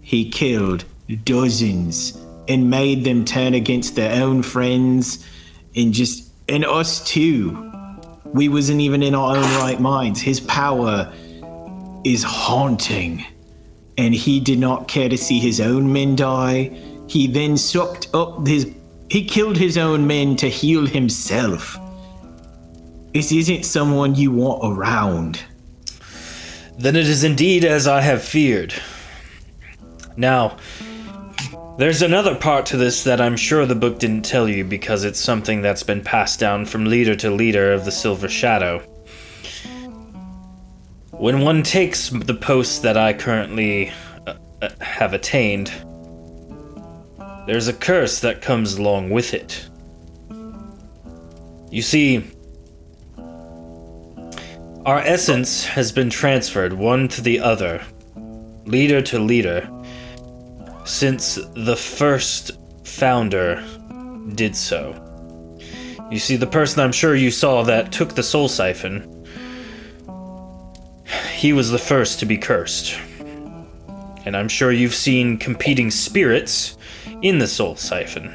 He killed dozens and made them turn against their own friends and us too. We wasn't even in our own right minds. His power is haunting, and he did not care to see his own men die. He then he killed his own men to heal himself. This isn't someone you want around. Then it is indeed as I have feared. Now, there's another part to this that I'm sure the book didn't tell you because it's something that's been passed down from leader to leader of the Silver Shadow. When one takes the post that I currently have attained, there's a curse that comes along with it. You see, our essence has been transferred one to the other, leader to leader, since the first founder did so. You see, the person I'm sure you saw that took the soul siphon, he was the first to be cursed. And I'm sure you've seen competing spirits in the soul siphon.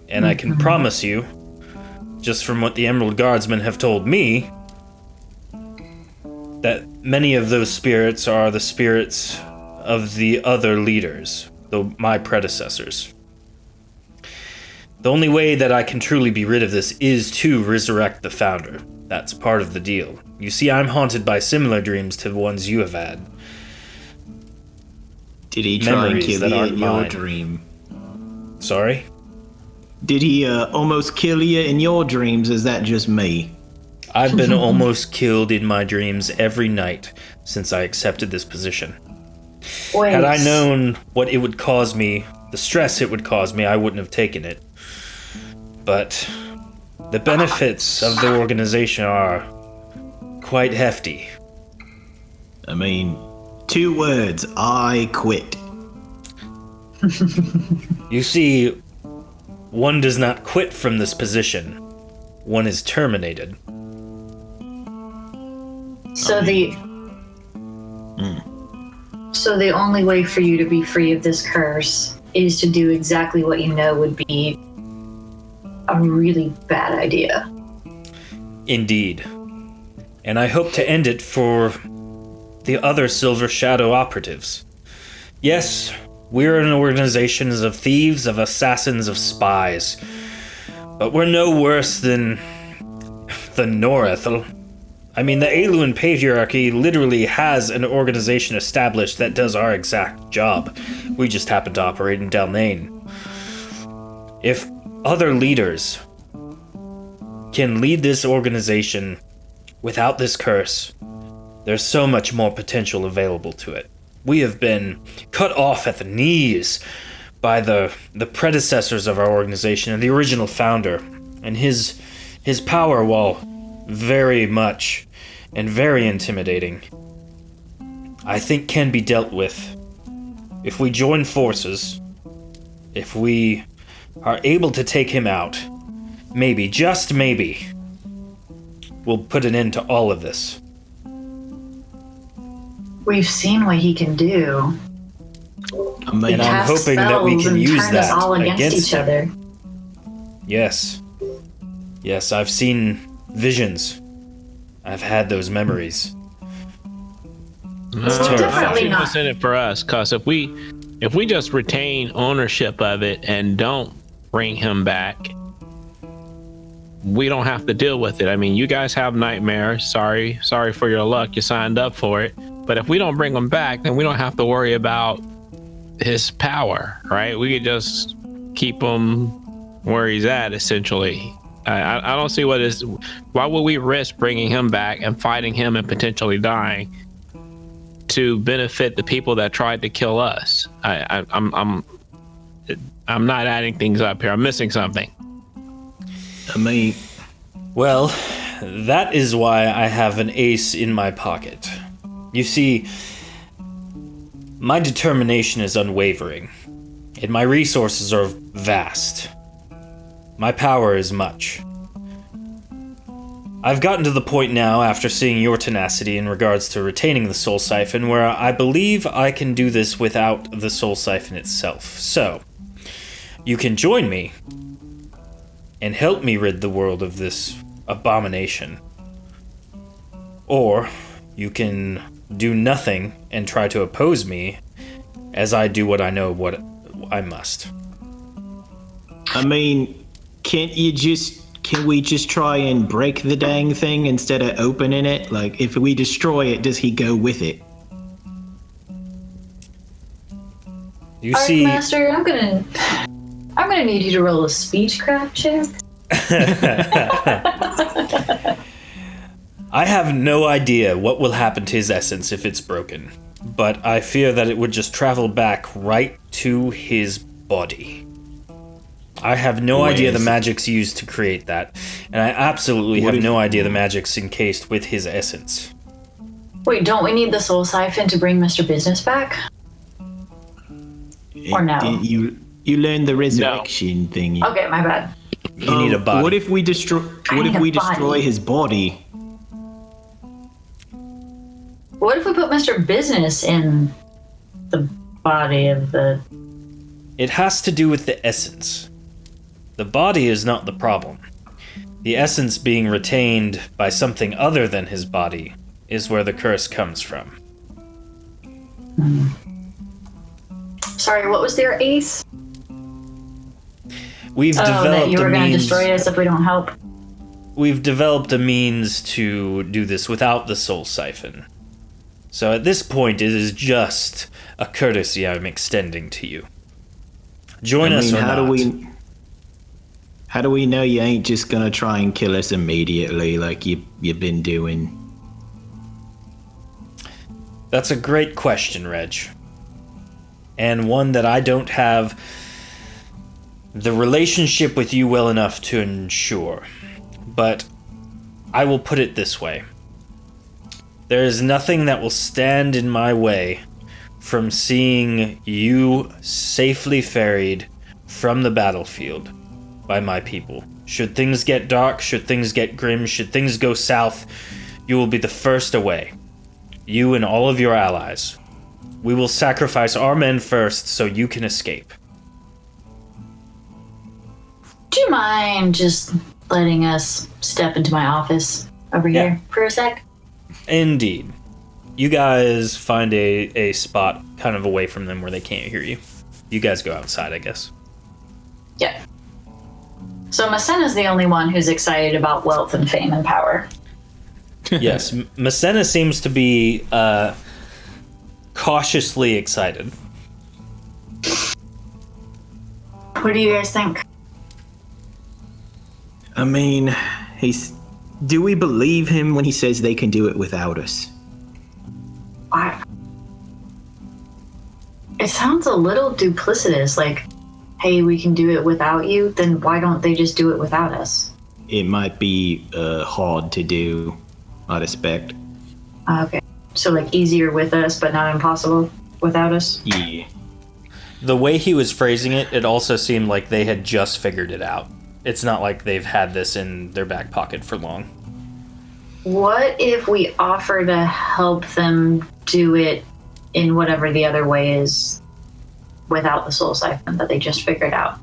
And I can promise you, just from what the Emerald Guardsmen have told me, that many of those spirits are the spirits of the other leaders, my predecessors. The only way that I can truly be rid of this is to resurrect the founder. That's part of the deal. You see, I'm haunted by similar dreams to the ones you have had. Did he try and Memories kill that you aren't in your mine. dream? Sorry? Did he almost kill you in your dreams? Is that just me? I've been almost killed in my dreams every night since I accepted this position. Wait. Had I known what it would cause me, the stress it would cause me, I wouldn't have taken it. But the benefits of the organization are quite hefty. I mean, 2 words, I quit. You see, one does not quit from this position. One is terminated. So the only way for you to be free of this curse is to do exactly what you know would be a really bad idea. Indeed. And I hope to end it for the other Silver Shadow operatives. Yes, we're an organization of thieves, of assassins, of spies. But we're no worse than the Norethel. I mean, the Aluan Patriarchy literally has an organization established that does our exact job. We just happen to operate in Dalnane. If other leaders can lead this organization without this curse, there's so much more potential available to it. We have been cut off at the knees by the predecessors of our organization and the original founder, and his power, while very much and very intimidating, I think can be dealt with if we join forces, if we are able to take him out. Maybe, just maybe, we'll put an end to all of this. We've seen what he can do. And I'm hoping that we can use turn that us all against each him. other. Yes. Yes, I've seen visions. I've had those memories. Well, terrifying. definitely not. What's in it for us? Because if we just retain ownership of it and don't bring him back, we don't have to deal with it. I mean, you guys have nightmares. Sorry for your luck. You signed up for it. But if we don't bring him back, then we don't have to worry about his power, right? We could just keep him where he's at, essentially. I don't see why would we risk bringing him back and fighting him and potentially dying to benefit the people that tried to kill us? I'm not adding things up here. I'm missing something. I mean, Well, that is why I have an ace in my pocket. You see, my determination is unwavering, and my resources are vast. My power is much. I've gotten to the point now, after seeing your tenacity in regards to retaining the soul siphon, where I believe I can do this without the soul siphon itself. So, you can join me and help me rid the world of this abomination. Or, you can do nothing and try to oppose me as I do what I know what I must. I mean, can we just try and break the dang thing instead of opening it? Like, if we destroy it, does he go with it? You see, Master, I'm gonna need you to roll a speechcraft check. I have no idea what will happen to his essence if it's broken, but I fear that it would just travel back right to his body. I have no idea the magic's used to create that, and I absolutely have no idea the magic's encased with his essence. Wait, don't we need the soul siphon to bring Mr. Business back? Or no? You learned the resurrection thing. Okay, my bad. You need a body. What if we destroy his body? What if we put Mr. Business in the body of the... It has to do with the essence. The body is not the problem. The essence being retained by something other than his body is where the curse comes from. Sorry, what was their ace? We've developed that you were going to means... destroy us if we don't help. We've developed a means to do this without the soul siphon. So at this point, it is just a courtesy I'm extending to you. Join us or not. How do we know you ain't just gonna try and kill us immediately like you've been doing? That's a great question, Reg. And one that I don't have the relationship with you well enough to ensure. But I will put it this way. There is nothing that will stand in my way from seeing you safely ferried from the battlefield by my people. Should things get dark, should things get grim, should things go south, you will be the first away. You and all of your allies. We will sacrifice our men first so you can escape. Do you mind just letting us step into my office over here for a sec? Indeed. You guys find a spot kind of away from them where they can't hear you. You guys go outside, I guess. Yeah. So Masena's the only one who's excited about wealth and fame and power. Yes, Masena seems to be cautiously excited. What do you guys think? I mean, do we believe him when he says they can do it without us? It sounds a little duplicitous, like, hey, we can do it without you, then why don't they just do it without us? It might be hard to do, I'd expect. Okay. So, like, easier with us, but not impossible without us? Yeah. The way he was phrasing it, it also seemed like they had just figured it out. It's not like they've had this in their back pocket for long. What if we offer to help them do it in whatever the other way is without the soul siphon that they just figured out?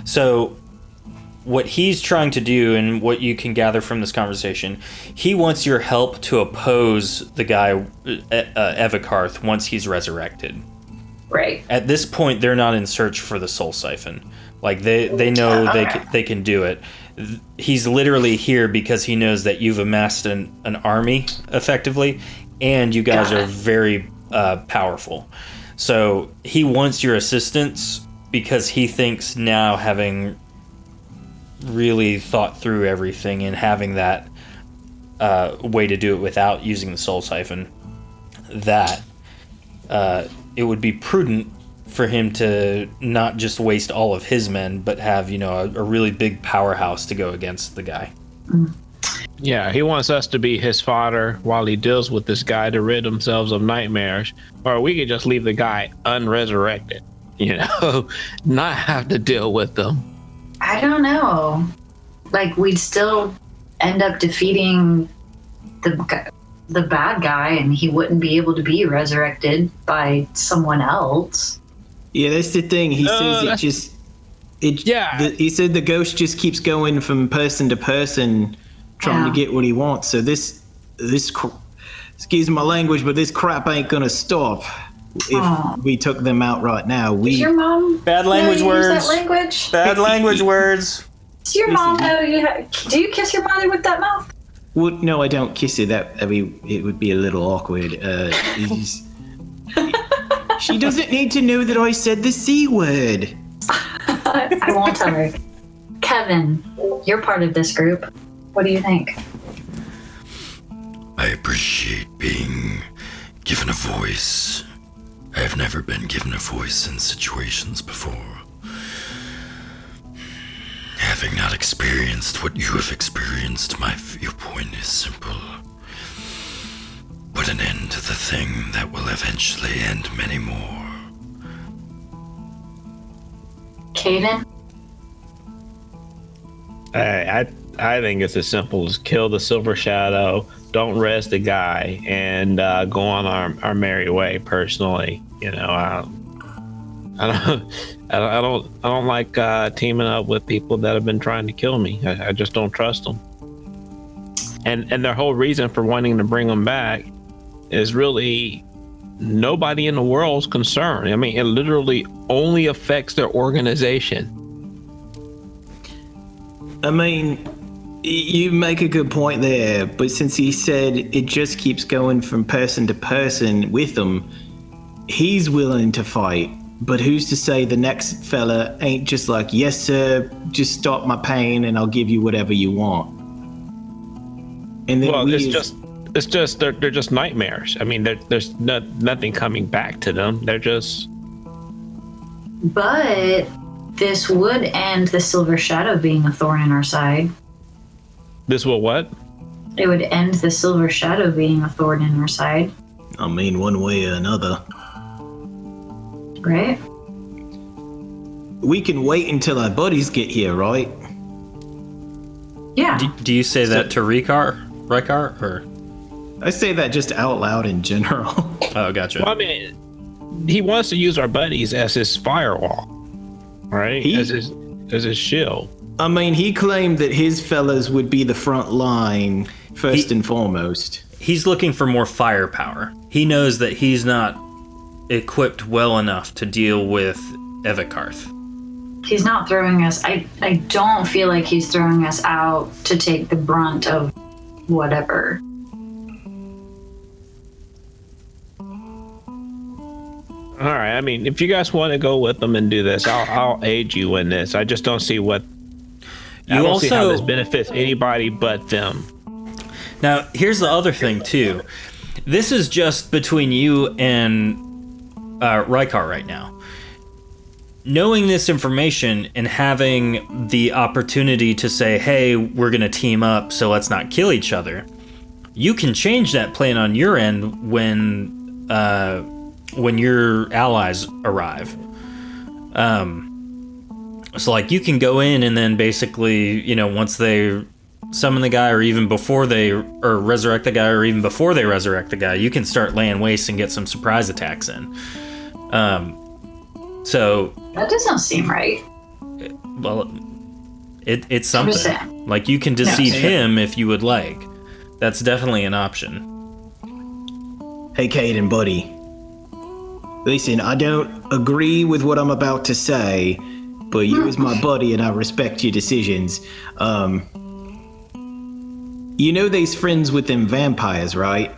So, what he's trying to do, and what you can gather from this conversation, he wants your help to oppose the guy, Evikarth, once he's resurrected. Right. At this point, they're not in search for the soul siphon. Like, they know they can do it. He's literally here because he knows that you've amassed an army, effectively, and you guys are very powerful. So he wants your assistance because he thinks now, having really thought through everything and having that way to do it without using the soul siphon, that it would be prudent for him to not just waste all of his men, but have, a really big powerhouse to go against the guy. Yeah, he wants us to be his fodder while he deals with this guy to rid themselves of nightmares. Or we could just leave the guy unresurrected, not have to deal with them. I don't know. Like, we'd still end up defeating the bad guy, and he wouldn't be able to be resurrected by someone else. Yeah, that's the thing. He says he said the ghost just keeps going from person to person, trying to get what he wants. So this excuse my language, but this crap ain't gonna stop if we took them out right now. Does your mom bad language words? Use that language? Bad language words. Does your mom know do you kiss your mother with that mouth? Well, no, I don't kiss her. It would be a little awkward. She doesn't need to know that I said the C word. I won't tell her. Kevin, you're part of this group. What do you think? I appreciate being given a voice. I have never been given a voice in situations before. Having not experienced what you have experienced, my viewpoint is simple. Put an end to the thing that will eventually end many more. Caden? I think it's as simple as kill the Silver Shadow, don't res the guy, and go on our merry way. Personally, I don't like teaming up with people that have been trying to kill me. I just don't trust them. And their whole reason for wanting to bring them back is really nobody in the world's concerned. I mean, it literally only affects their organization. I mean, you make a good point there, but since he said it just keeps going from person to person with them, he's willing to fight. But who's to say the next fella ain't just like, yes, sir, just stop my pain and I'll give you whatever you want. And then it's just they're just nightmares. I mean, there's nothing coming back to them. They're just. But this would end the Silver Shadow being a thorn in our side. This will what? It would end the Silver Shadow being a thorn in our side. I mean, one way or another. Right? We can wait until our buddies get here, right? Yeah. Do you say that to Rykar, or? I say that just out loud in general. Oh, gotcha. Well, I mean, he wants to use our buddies as his firewall, right? As his shield. I mean, he claimed that his fellas would be the front line first and foremost. He's looking for more firepower. He knows that he's not equipped well enough to deal with Evikarth. He's not throwing us. I don't feel like he's throwing us out to take the brunt of whatever. All right. I mean, if you guys want to go with them and do this, I'll aid you in this. I just don't see see how this benefits anybody but them. Now, here's the other thing too. This is just between you and Rykar right now. Knowing this information and having the opportunity to say, hey, we're going to team up, so let's not kill each other. You can change that plan on your end when your allies arrive. So like you can go in and then basically, once they summon the guy or resurrect the guy or even before they resurrect the guy, you can start laying waste and get some surprise attacks in. So that doesn't seem right. Well, it's something. Like you can deceive him if you would like. That's definitely an option. Hey, Caden, buddy. Listen, I don't agree with what I'm about to say, but you as my buddy and I respect your decisions. You know they's friends with them vampires, right?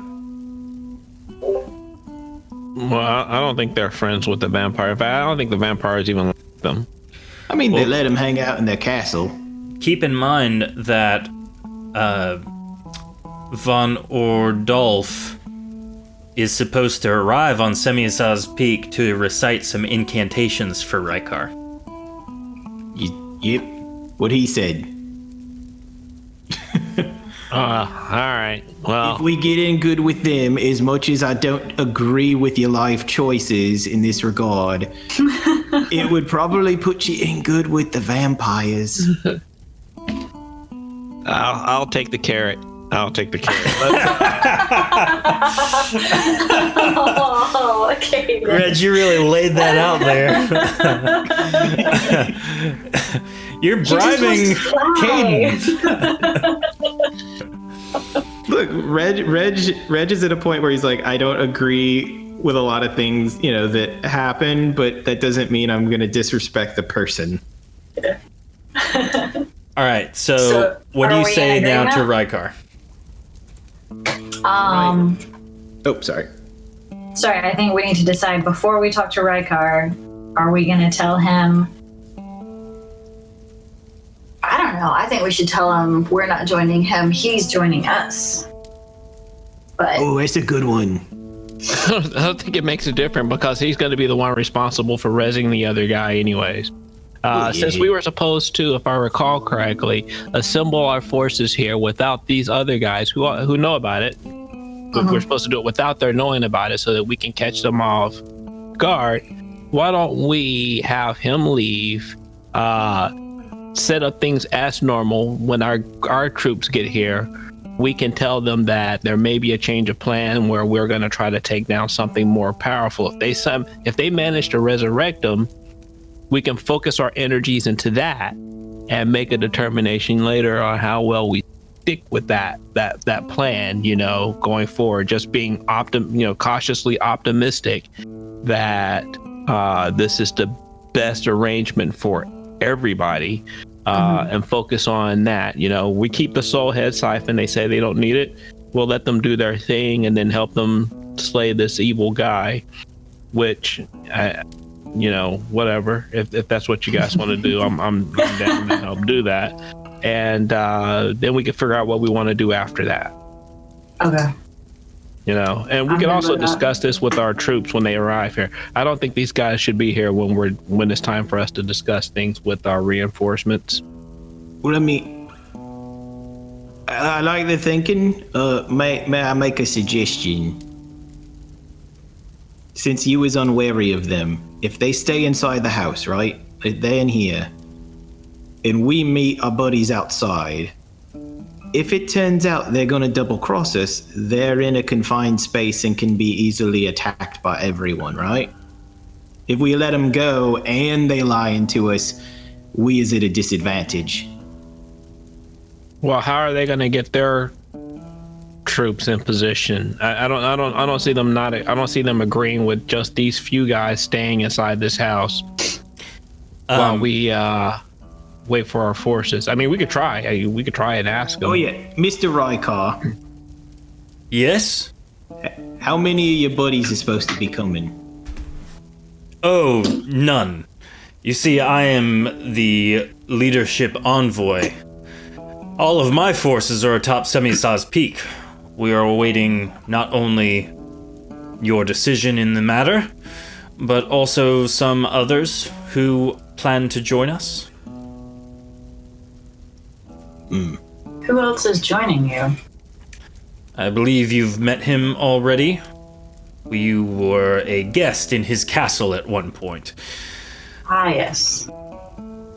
Well, I don't think they're friends with the vampire. In fact, I don't think the vampires even like them. I mean, they let them hang out in their castle. Keep in mind that Von Ordolf is supposed to arrive on Semiasaz Peak to recite some incantations for Rykar. Yep, what he said. All right. Well, if we get in good with them, as much as I don't agree with your life choices in this regard, it would probably put you in good with the vampires. I'll take the carrot. I'll take the carrot. Oh, okay. then. Reg, you really laid that out there. You're He just bribing wants to fly. Caden. Look, Reg is at a point where he's like, I don't agree with a lot of things, that happen, but that doesn't mean I'm going to disrespect the person. All right, so So, what do are you we say in now to agreement? Rykar? Oh, sorry. Sorry, I think we need to decide before we talk to Rykar. Are we going to tell him? I don't know. I think we should tell him we're not joining him. He's joining us. But Oh, that's a good one. I don't think it makes a difference because he's going to be the one responsible for rezzing the other guy anyways. Since we were supposed to, if I recall correctly, assemble our forces here without these other guys who know about it. But we're supposed to do it without their knowing about it so that we can catch them off guard. Why don't we have him leave, set up things as normal when our troops get here? We can tell them that there may be a change of plan where we're going to try to take down something more powerful. If they manage to resurrect them, we can focus our energies into that and make a determination later on how well we stick with that plan, going forward. Just being cautiously optimistic that this is the best arrangement for everybody. And focus on that. We keep the soul head siphon. They say they don't need it. We'll let them do their thing and then help them slay this evil guy, which, whatever. If that's what you guys want to do, I'm down to help do that. And then we can figure out what we want to do after that. okay. And we can also discuss this with our troops when they arrive here. I don't think these guys should be here when it's time for us to discuss things with our reinforcements. Well, I like the thinking. May I make a suggestion? Since you was unwary of them, if they stay inside the house, right? They're in here, and we meet our buddies outside. If it turns out they're going to double cross us, they're in a confined space and can be easily attacked by everyone, right? If we let them go and they lie into us, we is at a disadvantage. Well, how are they going to get their troops in position? I don't see them I don't see them agreeing with just these few guys staying inside this house while we wait for our forces. I mean, we could try. We could try and ask them. Oh yeah, Mr. Rykar, Yes? how many of your buddies are supposed to be coming? Oh, none. You see, I am the leadership envoy. All of my forces are atop Semisa's Peak. We are awaiting not only your decision in the matter, but also some others who plan to join us. Who else is joining you? I believe you've met him already. You were a guest in his castle at one point. Ah, yes.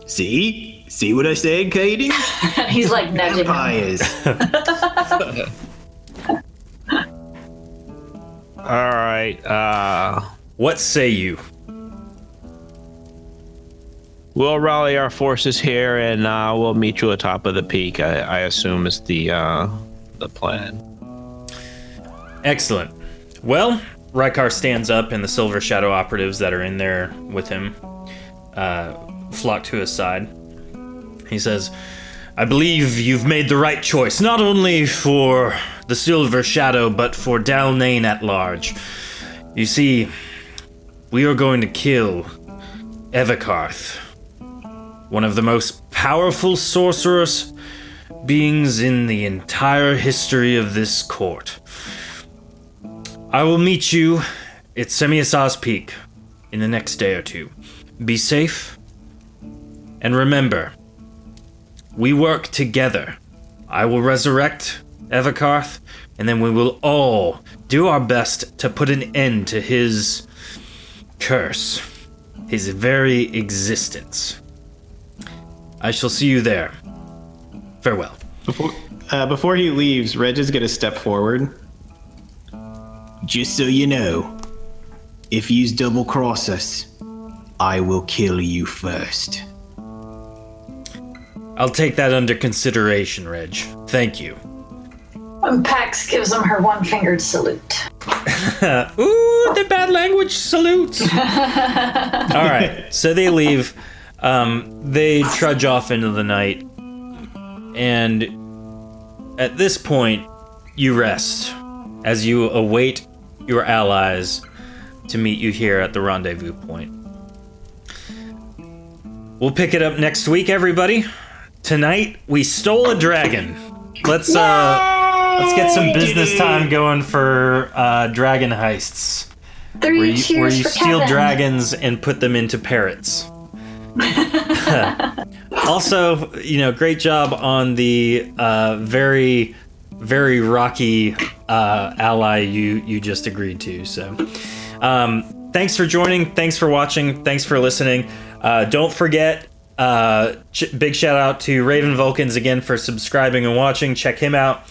See what I said, Katie? He's like nudging him. Vampires. All right. What say you? We'll rally our forces here, and we'll meet you atop of the peak. I assume is the plan. Excellent. Well, Rykar stands up, and the Silver Shadow operatives that are in there with him flock to his side. He says, I believe you've made the right choice, not only for the Silver Shadow, but for Dalnane at large. You see, we are going to kill Evakarth, one of the most powerful sorcerous beings in the entire history of this court. I will meet you at Semiasa's Peak in the next day or two. Be safe, and remember, we work together. I will resurrect Evakarth, and then we will all do our best to put an end to his curse, his very existence. I shall see you there. Farewell. Before he leaves, Reg is gonna step forward. Just so you know, if you double cross us, I will kill you first. I'll take that under consideration, Reg. Thank you. And Pax gives him her one-fingered salute. Ooh, the bad language salute. All right, so they leave. They trudge off into the night. And at this point, you rest as you await your allies to meet you here at the rendezvous point. We'll pick it up next week, everybody. Tonight, we stole a dragon. Let's get some business time going for dragon heists. Three Where you cheers for steal Kevin. dragons and put them into parrots. Also, great job on the very, very rocky ally you just agreed to. So, thanks for joining. Thanks for watching. Thanks for listening. Don't forget, big shout out to Raven Vulcans again for subscribing and watching. Check him out.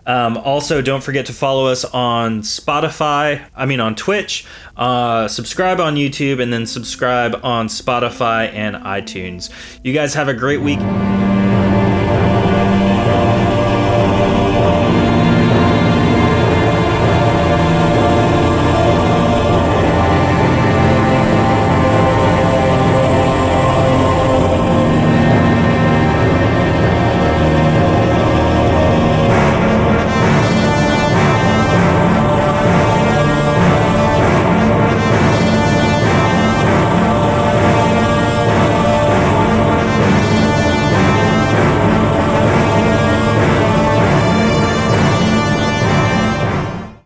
Also, don't forget to follow us on on Twitch, subscribe on YouTube, and then subscribe on Spotify and iTunes. You guys have a great week.